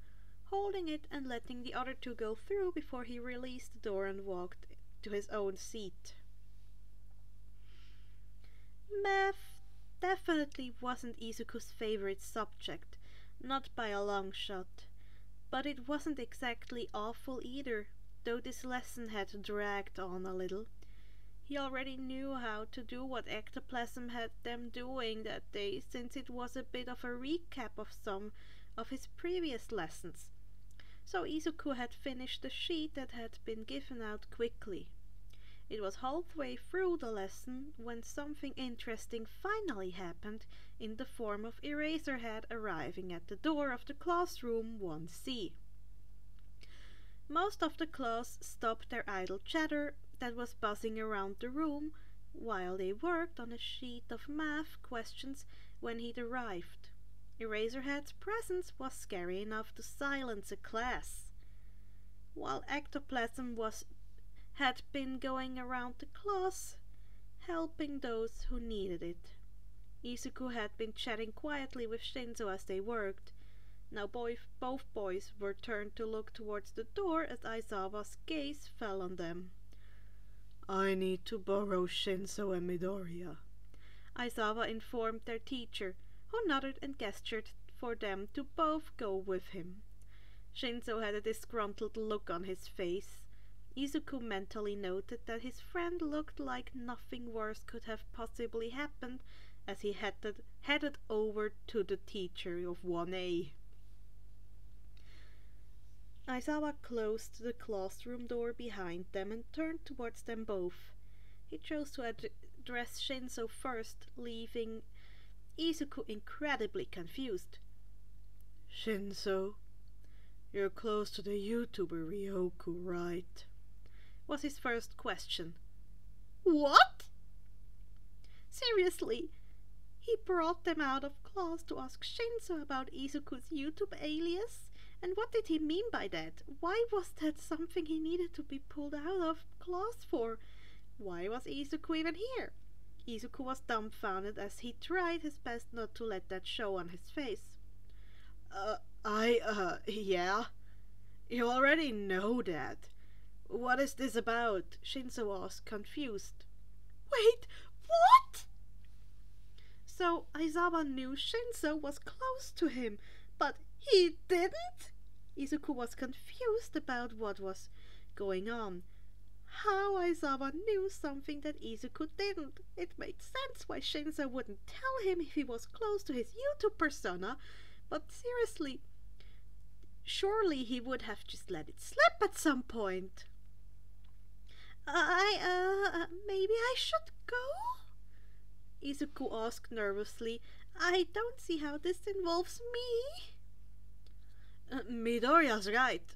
holding it and letting the other two go through before he released the door and walked to his own seat. Math definitely wasn't Izuku's favorite subject, not by a long shot, but it wasn't exactly awful either, though this lesson had dragged on a little. He already knew how to do what ectoplasm had them doing that day, since it was a bit of a recap of some of his previous lessons. So Izuku had finished the sheet that had been given out quickly. It was halfway through the lesson when something interesting finally happened, in the form of Eraserhead arriving at the door of the classroom 1C. Most of the class stopped their idle chatter that was buzzing around the room while they worked on a sheet of math questions when he'd arrived. Eraserhead's presence was scary enough to silence a class, while ectoplasm had been going around the class, helping those who needed it. Izuku had been chatting quietly with Shinzo as they worked. Now both boys were turned to look towards the door as Aizawa's gaze fell on them. I need to borrow Shinzo and Midoriya, Aizawa informed their teacher, who nodded and gestured for them to both go with him. Shinzo had a disgruntled look on his face. Izuku mentally noted that his friend looked like nothing worse could have possibly happened as he headed over to the teacher of 1A. Aizawa closed the classroom door behind them and turned towards them both. He chose to address Shinzo first, leaving Izuku incredibly confused. Shinzo, you're close to the YouTuber Ryoku, right? Was his first question. What? Seriously, he brought them out of class to ask Shinzo about Izuku's YouTube alias? And what did he mean by that? Why was that something he needed to be pulled out of class for? Why was Izuku even here? Izuku was dumbfounded as he tried his best not to let that show on his face. Yeah? You already know that. What is this about? Shinzo asked, confused. Wait, what? So Aizawa knew Shinzo was close to him, but he didn't? Izuku was confused about what was going on. How Aizawa knew something that Izuku didn't. It made sense why Shinzo wouldn't tell him if he was close to his YouTube persona, but seriously, surely he would have just let it slip at some point. Maybe I should go? Izuku asked nervously. I don't see how this involves me. Midoriya's right.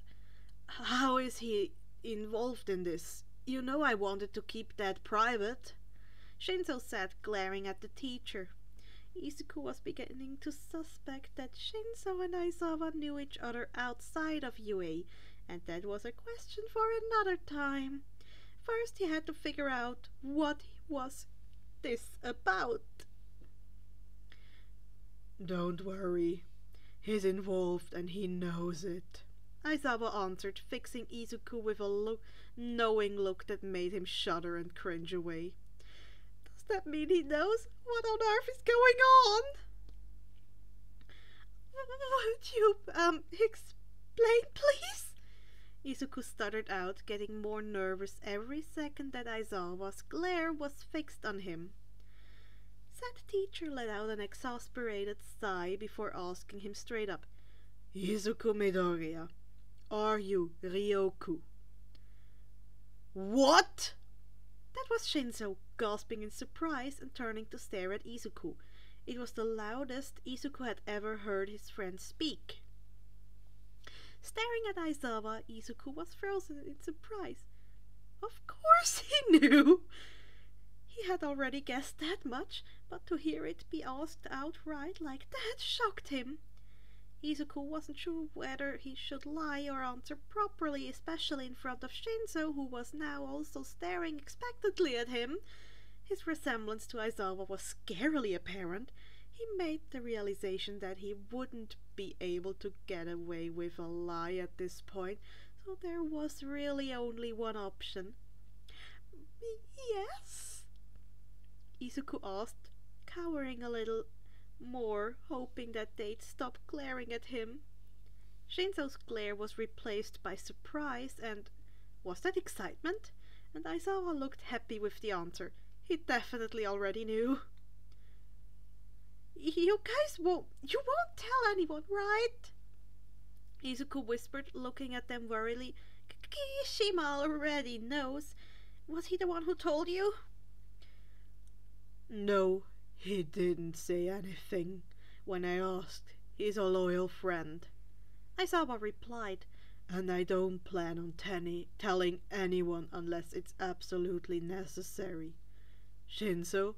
How is he involved in this? You know I wanted to keep that private. Shinzo said, glaring at the teacher. Izuku was beginning to suspect that Shinzo and Aizawa knew each other outside of UA, and that was a question for another time. First he had to figure out what was this about. Don't worry. He's involved and he knows it, Aizawa answered, fixing Izuku with a knowing look that made him shudder and cringe away. Does that mean he knows what on earth is going on? Would you, explain, please? Izuku stuttered out, getting more nervous every second that Aizawa's glare was fixed on him. Said teacher let out an exasperated sigh before asking him straight up, Izuku Midoriya, are you Ryoku? What? That was Shinzo, gasping in surprise and turning to stare at Izuku. It was the loudest Izuku had ever heard his friend speak. Staring at Aizawa, Izuku was frozen in surprise. Of course he knew! He had already guessed that much, but to hear it be asked outright like that shocked him. Izuku wasn't sure whether he should lie or answer properly, especially in front of Shinzo, who was now also staring expectantly at him. His resemblance to Aizawa was scarily apparent. He made the realization that he wouldn't be able to get away with a lie at this point, so there was really only one option. Yes? Izuku asked, cowering a little more, hoping that they'd stop glaring at him. Shinzo's glare was replaced by surprise and, was that excitement? And Aizawa looked happy with the answer. He definitely already knew. You won't tell anyone, right? Izuku whispered, looking at them worriedly. Kishima already knows. Was he the one who told you? No, he didn't say anything. When I asked, he's a loyal friend. Aizawa replied. And I don't plan on telling anyone unless it's absolutely necessary. Shinzo?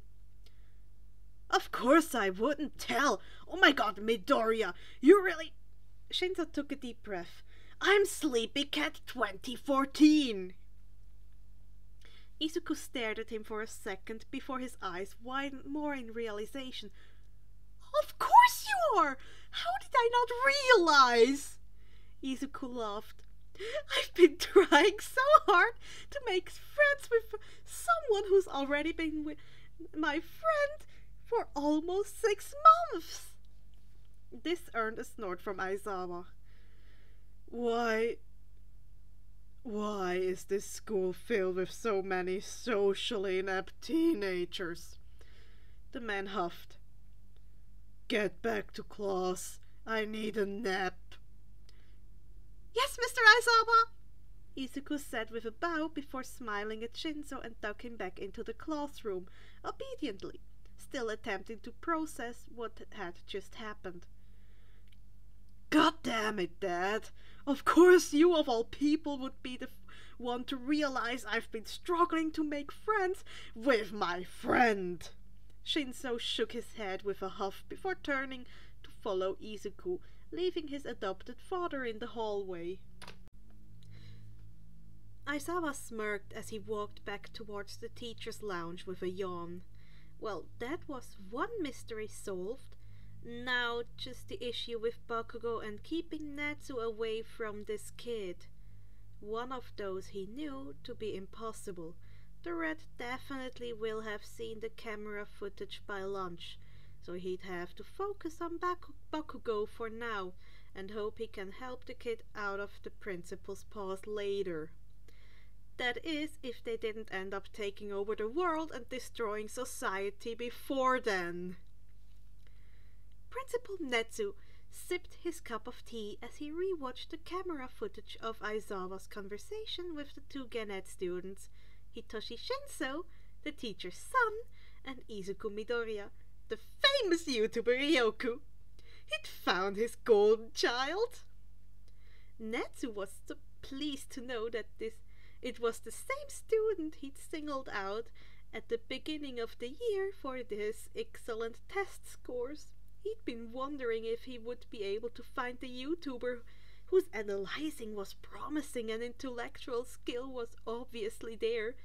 Of course I wouldn't tell. Oh my god, Midoriya, you really... Shinzo took a deep breath. I'm Sleepy Cat 2014. Izuku stared at him for a second before his eyes widened more in realization. Of course you are! How did I not realize? Izuku laughed. I've been trying so hard to make friends with someone who's already been with my friend for almost 6 months. This earned a snort from Aizawa. Why is this school filled with so many socially inept teenagers? The man huffed. Get back to class. I need a nap. Yes, Mr. Aizawa. Izuku said with a bow before smiling at Shinzo and ducking back into the classroom, obediently, still attempting to process what had just happened. God damn it, Dad! Of course you of all people would be the one to realize I've been struggling to make friends with my friend! Shinzo shook his head with a huff before turning to follow Izuku, leaving his adopted father in the hallway. Aizawa smirked as he walked back towards the teacher's lounge with a yawn. Well, that was one mystery solved. Now just the issue with Bakugo and keeping Natsu away from this kid. One of those he knew to be impossible. The rat definitely will have seen the camera footage by lunch, so he'd have to focus on Bakugo for now and hope he can help the kid out of the principal's paws later. That is, if they didn't end up taking over the world and destroying society before then. Principal Netsu sipped his cup of tea as he rewatched the camera footage of Aizawa's conversation with the two Genet students, Hitoshi Shinzo, the teacher's son, and Izuku Midoriya, the famous YouTuber Ryoku. He'd found his golden child. Netsu was so pleased to know that it was the same student he'd singled out at the beginning of the year for his excellent test scores. He'd been wondering if he would be able to find the YouTuber whose analyzing was promising and intellectual skill was obviously there.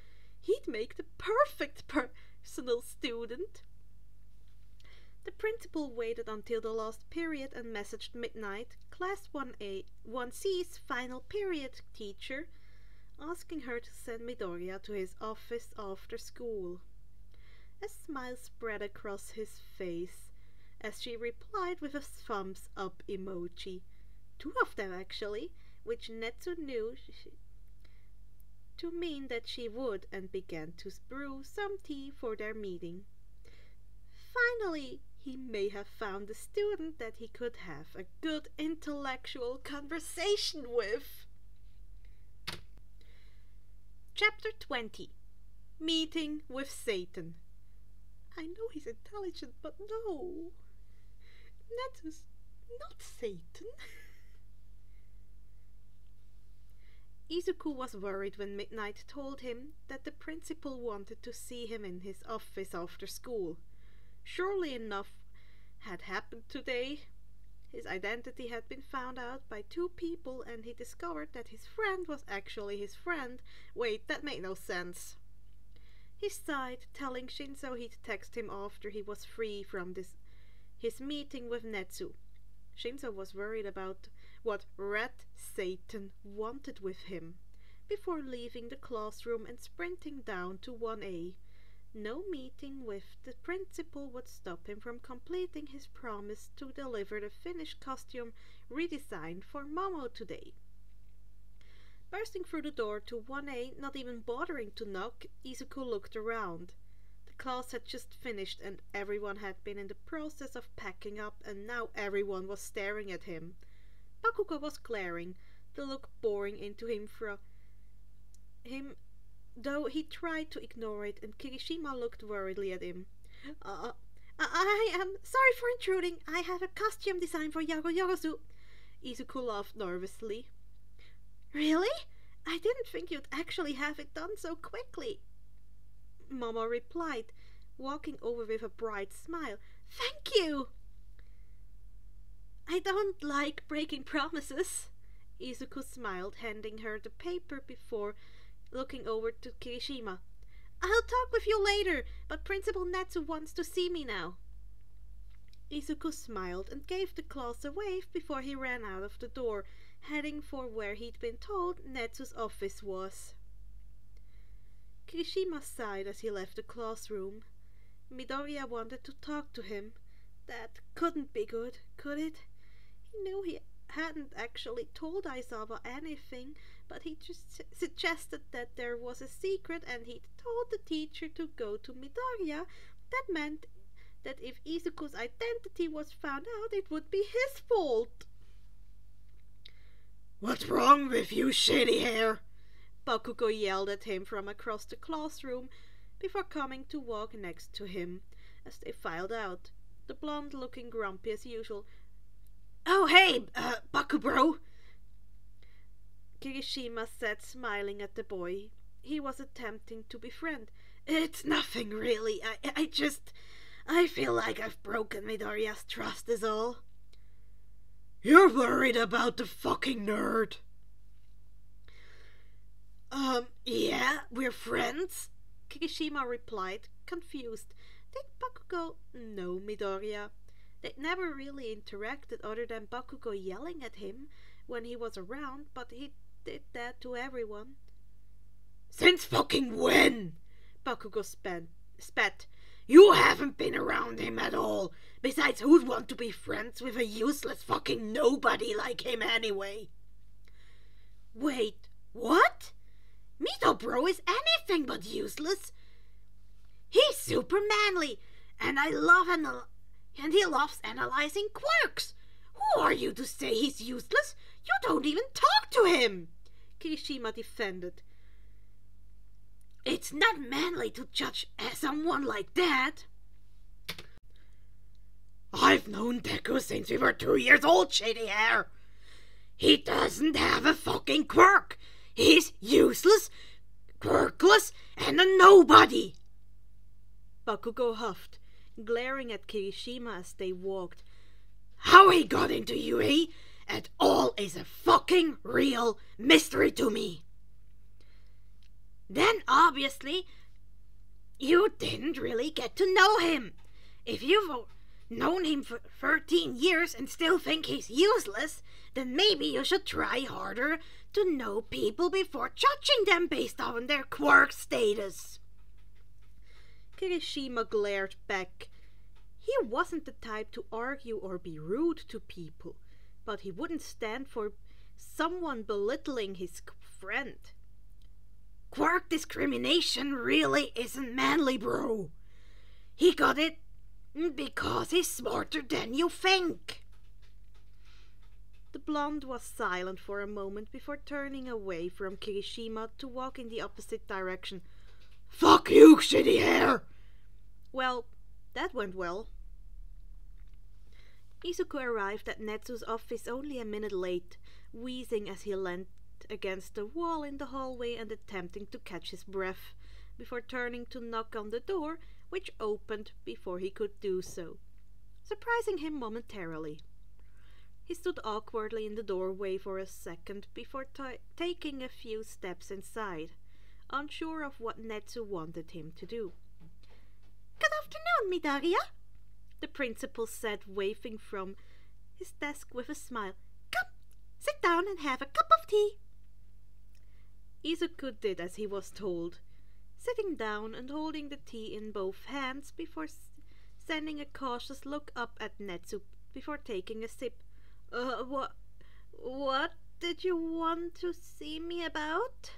He'd make the perfect personal student. The principal waited until the last period and messaged Midnight, Class 1C's final period teacher, asking her to send Midoriya to his office after school. A smile spread across his face as she replied with a thumbs up emoji. 2 of them actually, which Netsu knew to mean that she would, and began to brew some tea for their meeting. Finally, he may have found a student that he could have a good intellectual conversation with. Chapter 20. Meeting with Satan. I know he's intelligent, but no. Netsu's not Satan. Izuku was worried when Midnight told him that the principal wanted to see him in his office after school. Surely enough had happened today. His identity had been found out by 2 people, and he discovered that his friend was actually his friend. Wait, that made no sense. He sighed, telling Shinzo he'd text him after he was free from his meeting with Netsu. Shinzo was worried about what Rat Satan wanted with him, before leaving the classroom and sprinting down to 1A. No meeting with the principal would stop him from completing his promise to deliver the finished costume redesigned for Momo today. Bursting through the door to 1A, not even bothering to knock, Izuku looked around. The class had just finished and everyone had been in the process of packing up, and now everyone was staring at him. Bakugo was glaring, the look boring into him though he tried to ignore it, and Kirishima looked worriedly at him. I am sorry for intruding. I have a costume design for Yago Yorozu. Izuku laughed nervously. Really? I didn't think you'd actually have it done so quickly. Momo replied, walking over with a bright smile. Thank you! I don't like breaking promises. Izuku smiled, handing her the paper before looking over to Kirishima. I'll talk with you later, but Principal Netsu wants to see me now. Izuku smiled and gave the class a wave before he ran out of the door, heading for where he'd been told Netsu's office was. Kirishima sighed as he left the classroom. Midoriya wanted to talk to him. That couldn't be good, could it? He knew he hadn't actually told Aizawa anything, but he just suggested that there was a secret, and he'd told the teacher to go to Midoriya. That meant that if Izuku's identity was found out, it would be his fault. What's wrong with you, shady hair? Bakugo yelled at him from across the classroom before coming to walk next to him as they filed out, the blonde looking grumpy as usual. "Oh hey, Bakubro," Kirishima said, smiling at the boy he was attempting to befriend. "It's nothing really. I feel like I've broken Midoriya's trust is all." "You're worried about the fucking nerd." Yeah, we're friends," Kirishima replied, confused. Did Bakugo know Midoriya? They'd never really interacted other than Bakugo yelling at him when he was around, but he did that to everyone. "Since fucking when?" Bakugo spat. "You haven't been around him at all. Besides, who'd want to be friends with a useless fucking nobody like him anyway?" "Wait, what? Midobro is anything but useless. He's super manly, and he loves analyzing quirks. Who are you to say he's useless? You don't even talk to him," Kirishima defended. "It's not manly to judge someone like that." "I've known Deku since we were 2 years old, shady hair. He doesn't have a fucking quirk. He's useless, quirkless, and a nobody." Bakugo huffed, glaring at Kirishima as they walked. "How he got into UE at all is a fucking real mystery to me." "Then obviously you didn't really get to know him. If you've known him for 13 years and still think he's useless, then maybe you should try harder to know people before judging them based on their quirk status." Kirishima glared back. He wasn't the type to argue or be rude to people, but he wouldn't stand for someone belittling his friend. "Quirk discrimination really isn't manly, bro. He got it because he's smarter than you think." The blonde was silent for a moment before turning away from Kirishima to walk in the opposite direction. "Fuck you, shitty hair!" Well, that went well. Izuku arrived at Netsu's office only a minute late, wheezing as he leant against the wall in the hallway and attempting to catch his breath, before turning to knock on the door, which opened before he could do so, surprising him momentarily. He stood awkwardly in the doorway for a second before taking a few steps inside, unsure of what Netsu wanted him to do. "Good afternoon, Midoriya," the principal said, waving from his desk with a smile. "Come, sit down and have a cup of tea." Izuku did as he was told, sitting down and holding the tea in both hands before sending a cautious look up at Netsu before taking a sip. What did you want to see me about?"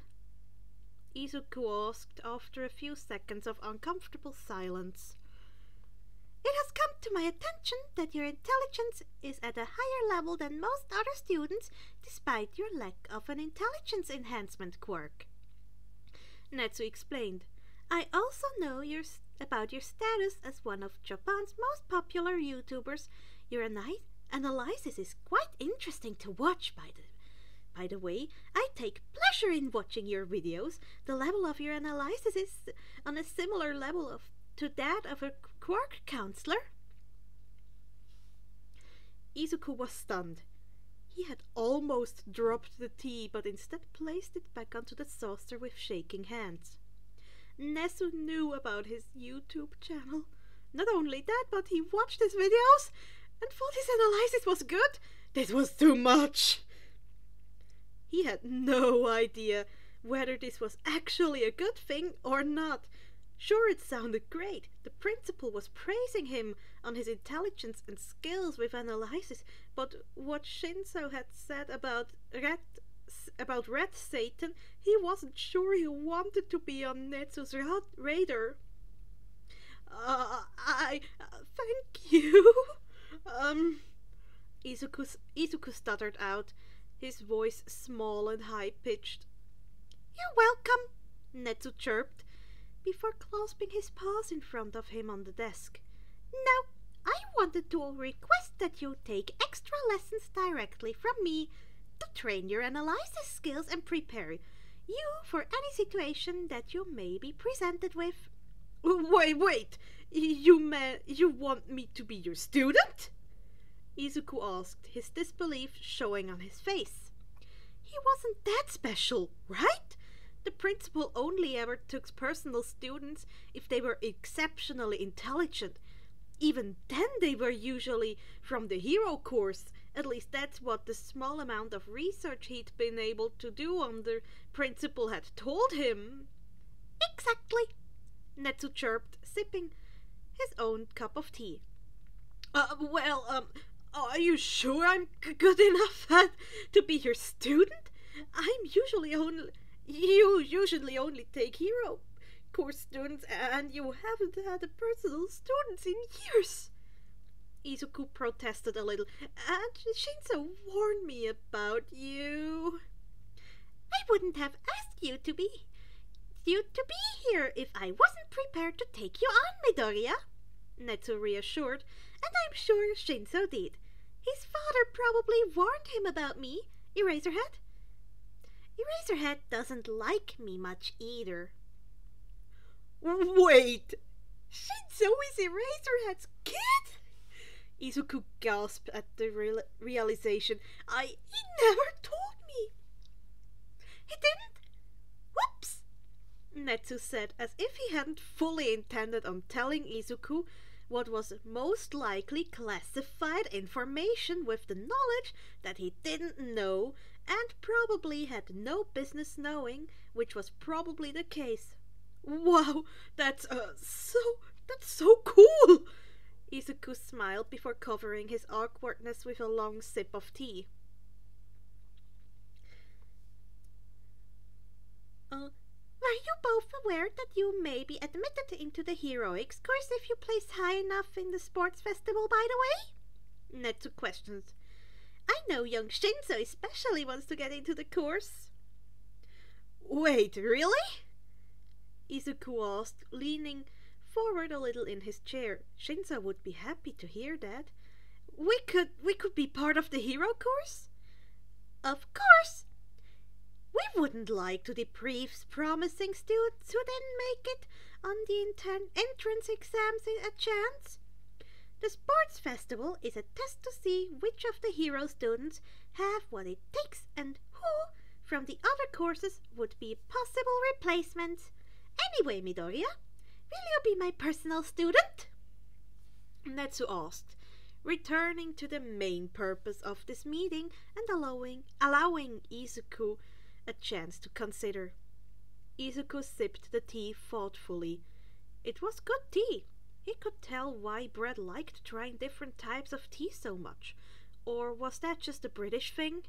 Izuku asked after a few seconds of uncomfortable silence. "It has come to my attention that your intelligence is at a higher level than most other students, despite your lack of an intelligence enhancement quirk," Netsu explained. "I also know about your status as one of Japan's most popular YouTubers. Your analysis is quite interesting to watch, by the way. I take pleasure in watching your videos. The level of your analysis is on a similar level to that of a quirk counselor." Izuku was stunned. He had almost dropped the tea, but instead placed it back onto the saucer with shaking hands. Netsu knew about his YouTube channel. Not only that, but he watched his videos and thought his analysis was good. This was too much. He had no idea whether this was actually a good thing or not. Sure, it sounded great. The principal was praising him on his intelligence and skills with analysis, but what Shinzo had said about Red Satan, he wasn't sure he wanted to be on Netsu's radar. Thank you. Izuku stuttered out, his voice small and high-pitched. "You're Netsu chirped, before clasping his paws in front of him on the desk. Now, I wanted to request that you take extra lessons directly from me to train your analysis skills and prepare you for any situation that you may be presented with. Wait! You want me to be your student? Izuku asked, his disbelief showing on his face. He wasn't that special, right? The principal only ever took personal students if they were exceptionally intelligent. Even then they were usually from the hero course. At least that's what the small amount of research he'd been able to do on the principal had told him. Exactly, Netsu chirped, sipping his own cup of tea. Are you sure I'm good enough to be your student? You usually only take hero course students, and you haven't had a personal students in years. Izuku protested a little, and Shinso warned me about you. I wouldn't have asked you to be here if I wasn't prepared to take you on, Midoriya, Netsu reassured, and I'm sure Shinso did. His father probably warned him about me, Eraserhead. Eraserhead doesn't like me much either. Wait! Shinso is Eraserhead's kid? Izuku gasped at the realization. He never told me. He didn't? Whoops! Netsu said, as if he hadn't fully intended on telling Izuku what was most likely classified information with the knowledge that he didn't know and probably had no business knowing, which was probably the case. Wow, that's so cool! Izuku smiled before covering his awkwardness with a long sip of tea. Were you both aware that you may be admitted into the heroics course if you place high enough in the sports festival, by the way? Netsu questioned. I know young Shinso especially wants to get into the course. Wait, really? Izuku asked, leaning forward a little in his chair. Shinso would be happy to hear that. We could be part of the hero course? Of course! We wouldn't like to deprive promising students who didn't make it on the entrance exams a chance. The sports festival is a test to see which of the hero students have what it takes and who from the other courses would be possible replacements. Anyway, Midoriya, will you be my personal student? Netsu asked, returning to the main purpose of this meeting and allowing Izuku a chance to consider. Izuku sipped the tea thoughtfully. It was good tea. He could tell why Brett liked trying different types of tea so much. Or was that just a British thing?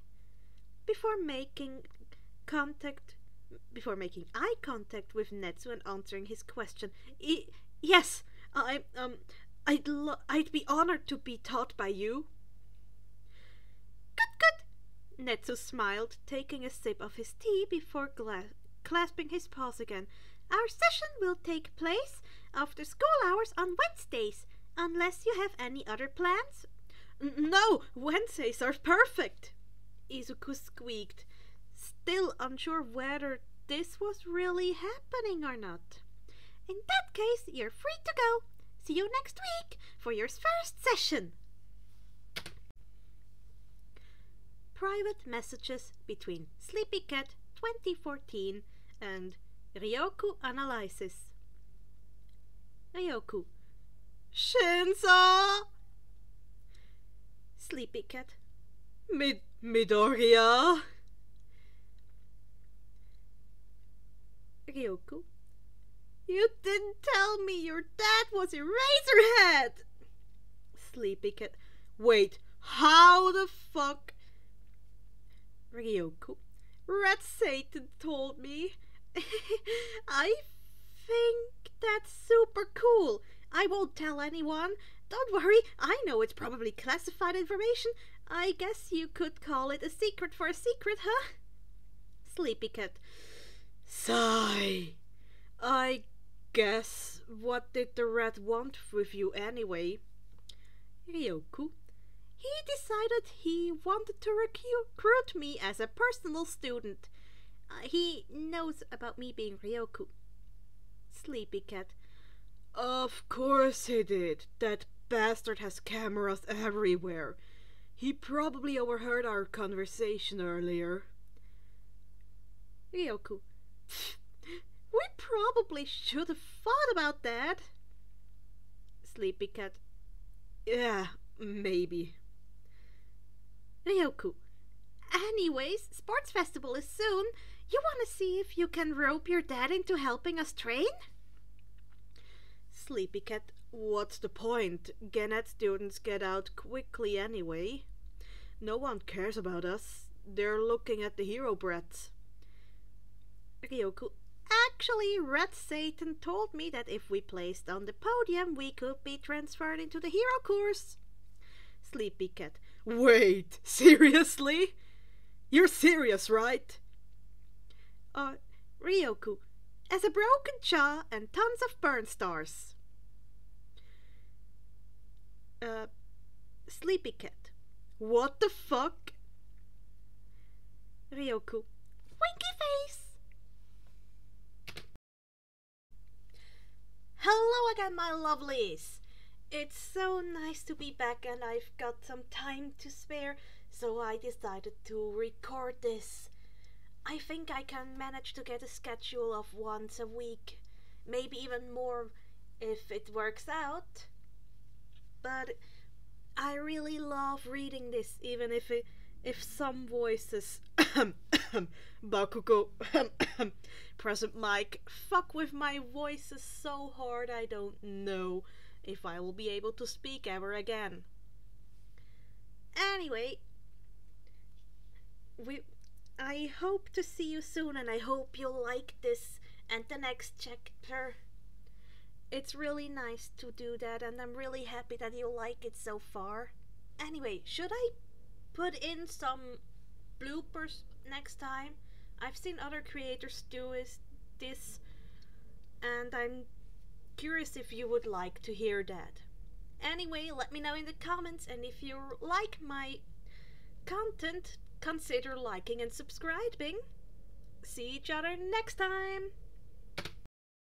Before making eye contact with Netsu and answering his question, yes, I'd be honored to be taught by you. Good. Netsu smiled, taking a sip of his tea before clasping his paws again. Our session will take place after school hours on Wednesdays, unless you have any other plans. No, Wednesdays are perfect, Izuku squeaked, still unsure whether this was really happening or not. In that case, you're free to go. See you next week for your first session. Private messages between Sleepy Cat 2014 and Ryoku Analysis. Ryoku. Shinso! Sleepy Cat. Midoriya. Ryoku. You didn't tell me your dad was Eraserhead! Sleepy Cat. Wait, how the fuck? Ryoku. Red Satan told me. I think that's super cool. I won't tell anyone. Don't worry, I know it's probably classified information. I guess you could call it a secret for a secret, huh? Sleepy Cat. Sigh. I guess. What did the rat want with you anyway? Ryoku. He decided he wanted to recruit me as a personal student. He knows about me being Ryoku. Sleepy Cat. Of course he did. That bastard has cameras everywhere. He probably overheard our conversation earlier. Ryoku. We probably should have thought about that. Sleepy Cat. Yeah, maybe. Ryoku. Anyways, sports festival is soon. You want to see if you can rope your dad into helping us train? Sleepy Cat. What's the point? Gannett students get out quickly anyway. No one cares about us. They're looking at the hero brats. Ryoku. Actually, Red Satan told me that if we placed on the podium, we could be transferred into the hero course. Sleepy Cat. Wait, seriously? You're serious, right? Ryoku. As a broken jaw and tons of burn stars. Sleepy Cat. What the fuck? Ryoku. Winky face. Hello again, my lovelies. It's so nice to be back and I've got some time to spare, so I decided to record this. I think I can manage to get a schedule of once a week, maybe even more if it works out. But I really love reading this, even if some voices Bakugo present mic fuck with my voices so hard I don't know if I will be able to speak ever again. Anyway, I hope to see you soon and I hope you'll like this and the next chapter. It's really nice to do that and I'm really happy that you like it so far. Anyway, should I put in some bloopers next time? I've seen other creators do this and I'm curious if you would like to hear that. Anyway, let me know in the comments, and if you like my content, consider liking and subscribing. See each other next time!